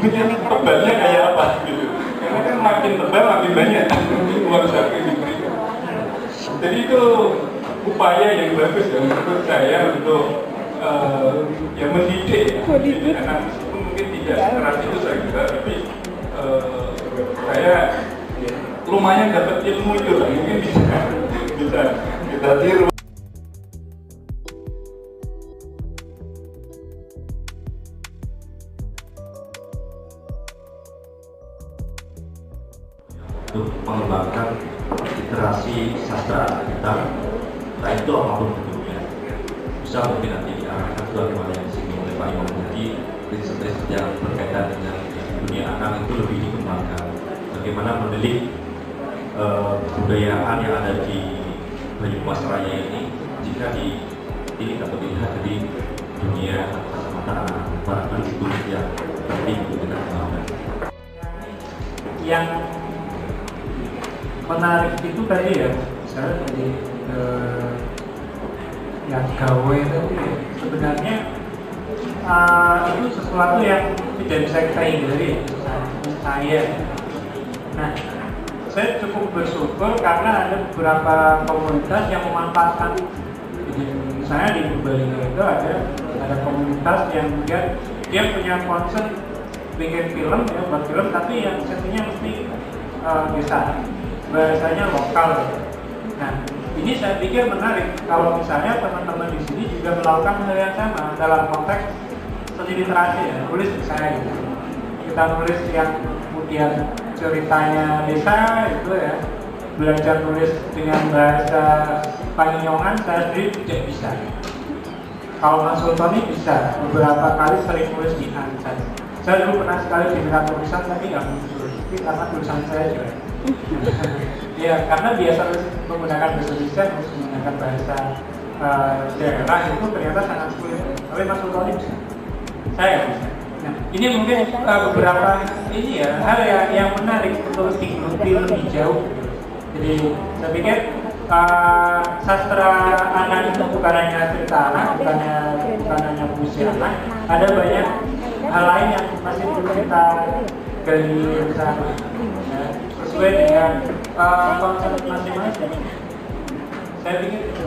tebalnya kayak apa gitu? Karena kan makin tebal makin banyak uang saku ini. Jadi itu upaya yang bagus ya menurut saya untuk yang mendidik anak, mungkin tidak keras itu saya kira, tapi saya lumayan dapat ilmu itu lah, mungkin bisa kita tiru. ekspresi sastra kita, nah itu apapun bentuknya. Bisa mungkin nanti diarahkan bagaimana yang disinggung oleh Pak Imam Budi, riset-riset yang berkaitan dengan dunia anak itu lebih dikembangkan. Bagaimana menilik kebudayaan yang ada di Banyumas Raya ini jika ini dapat dilihat dari dunia kacamata anak-anak, barangkali itu yang penting untuk kita kembangkan. Yang menarik itu tadi ya, misalnya tadi yang gawe tadi sebenarnya itu sesuatu yang tidak bisa kita hindari. Saya, nah, saya cukup bersyukur karena ada beberapa komunitas yang memanfaatkan. Jadi misalnya di Purbalingga itu ada komunitas yang dia punya concern bikin film ya, buat film, tapi yang settingnya mesti bisa bahasanya lokal. Nah, ini saya pikir menarik kalau misalnya teman-teman di sini juga melakukan hal yang sama dalam konteks seni literasi ya, tulis misalnya gitu. Kita nulis yang kemudian ceritanya desa itu ya, belajar nulis dengan bahasa Panyongan, saya sendiri tidak bisa. Kalau Mas Sultoni bisa, beberapa kali sering nulis di Ansan. Saya dulu pernah sekali diminta tulisan tapi nggak muncul, tapi karena tulisan saya jelek. Ya, karena biasa menggunakan bahasa Indonesia, harus menggunakan bahasa daerah itu ternyata sangat sulit. Tapi Mas Sultoni bisa, saya bisa. Nah, ini mungkin beberapa ini ya hal yang menarik untuk digeluti lebih jauh. Jadi saya pikir sastra anak itu bukan hanya cerita anak, bukan hanya puisi anak, ada banyak hal lain yang masih perlu kita gali bersama ya, sesuai dengan konsep masing-masing. Saya pikir itu.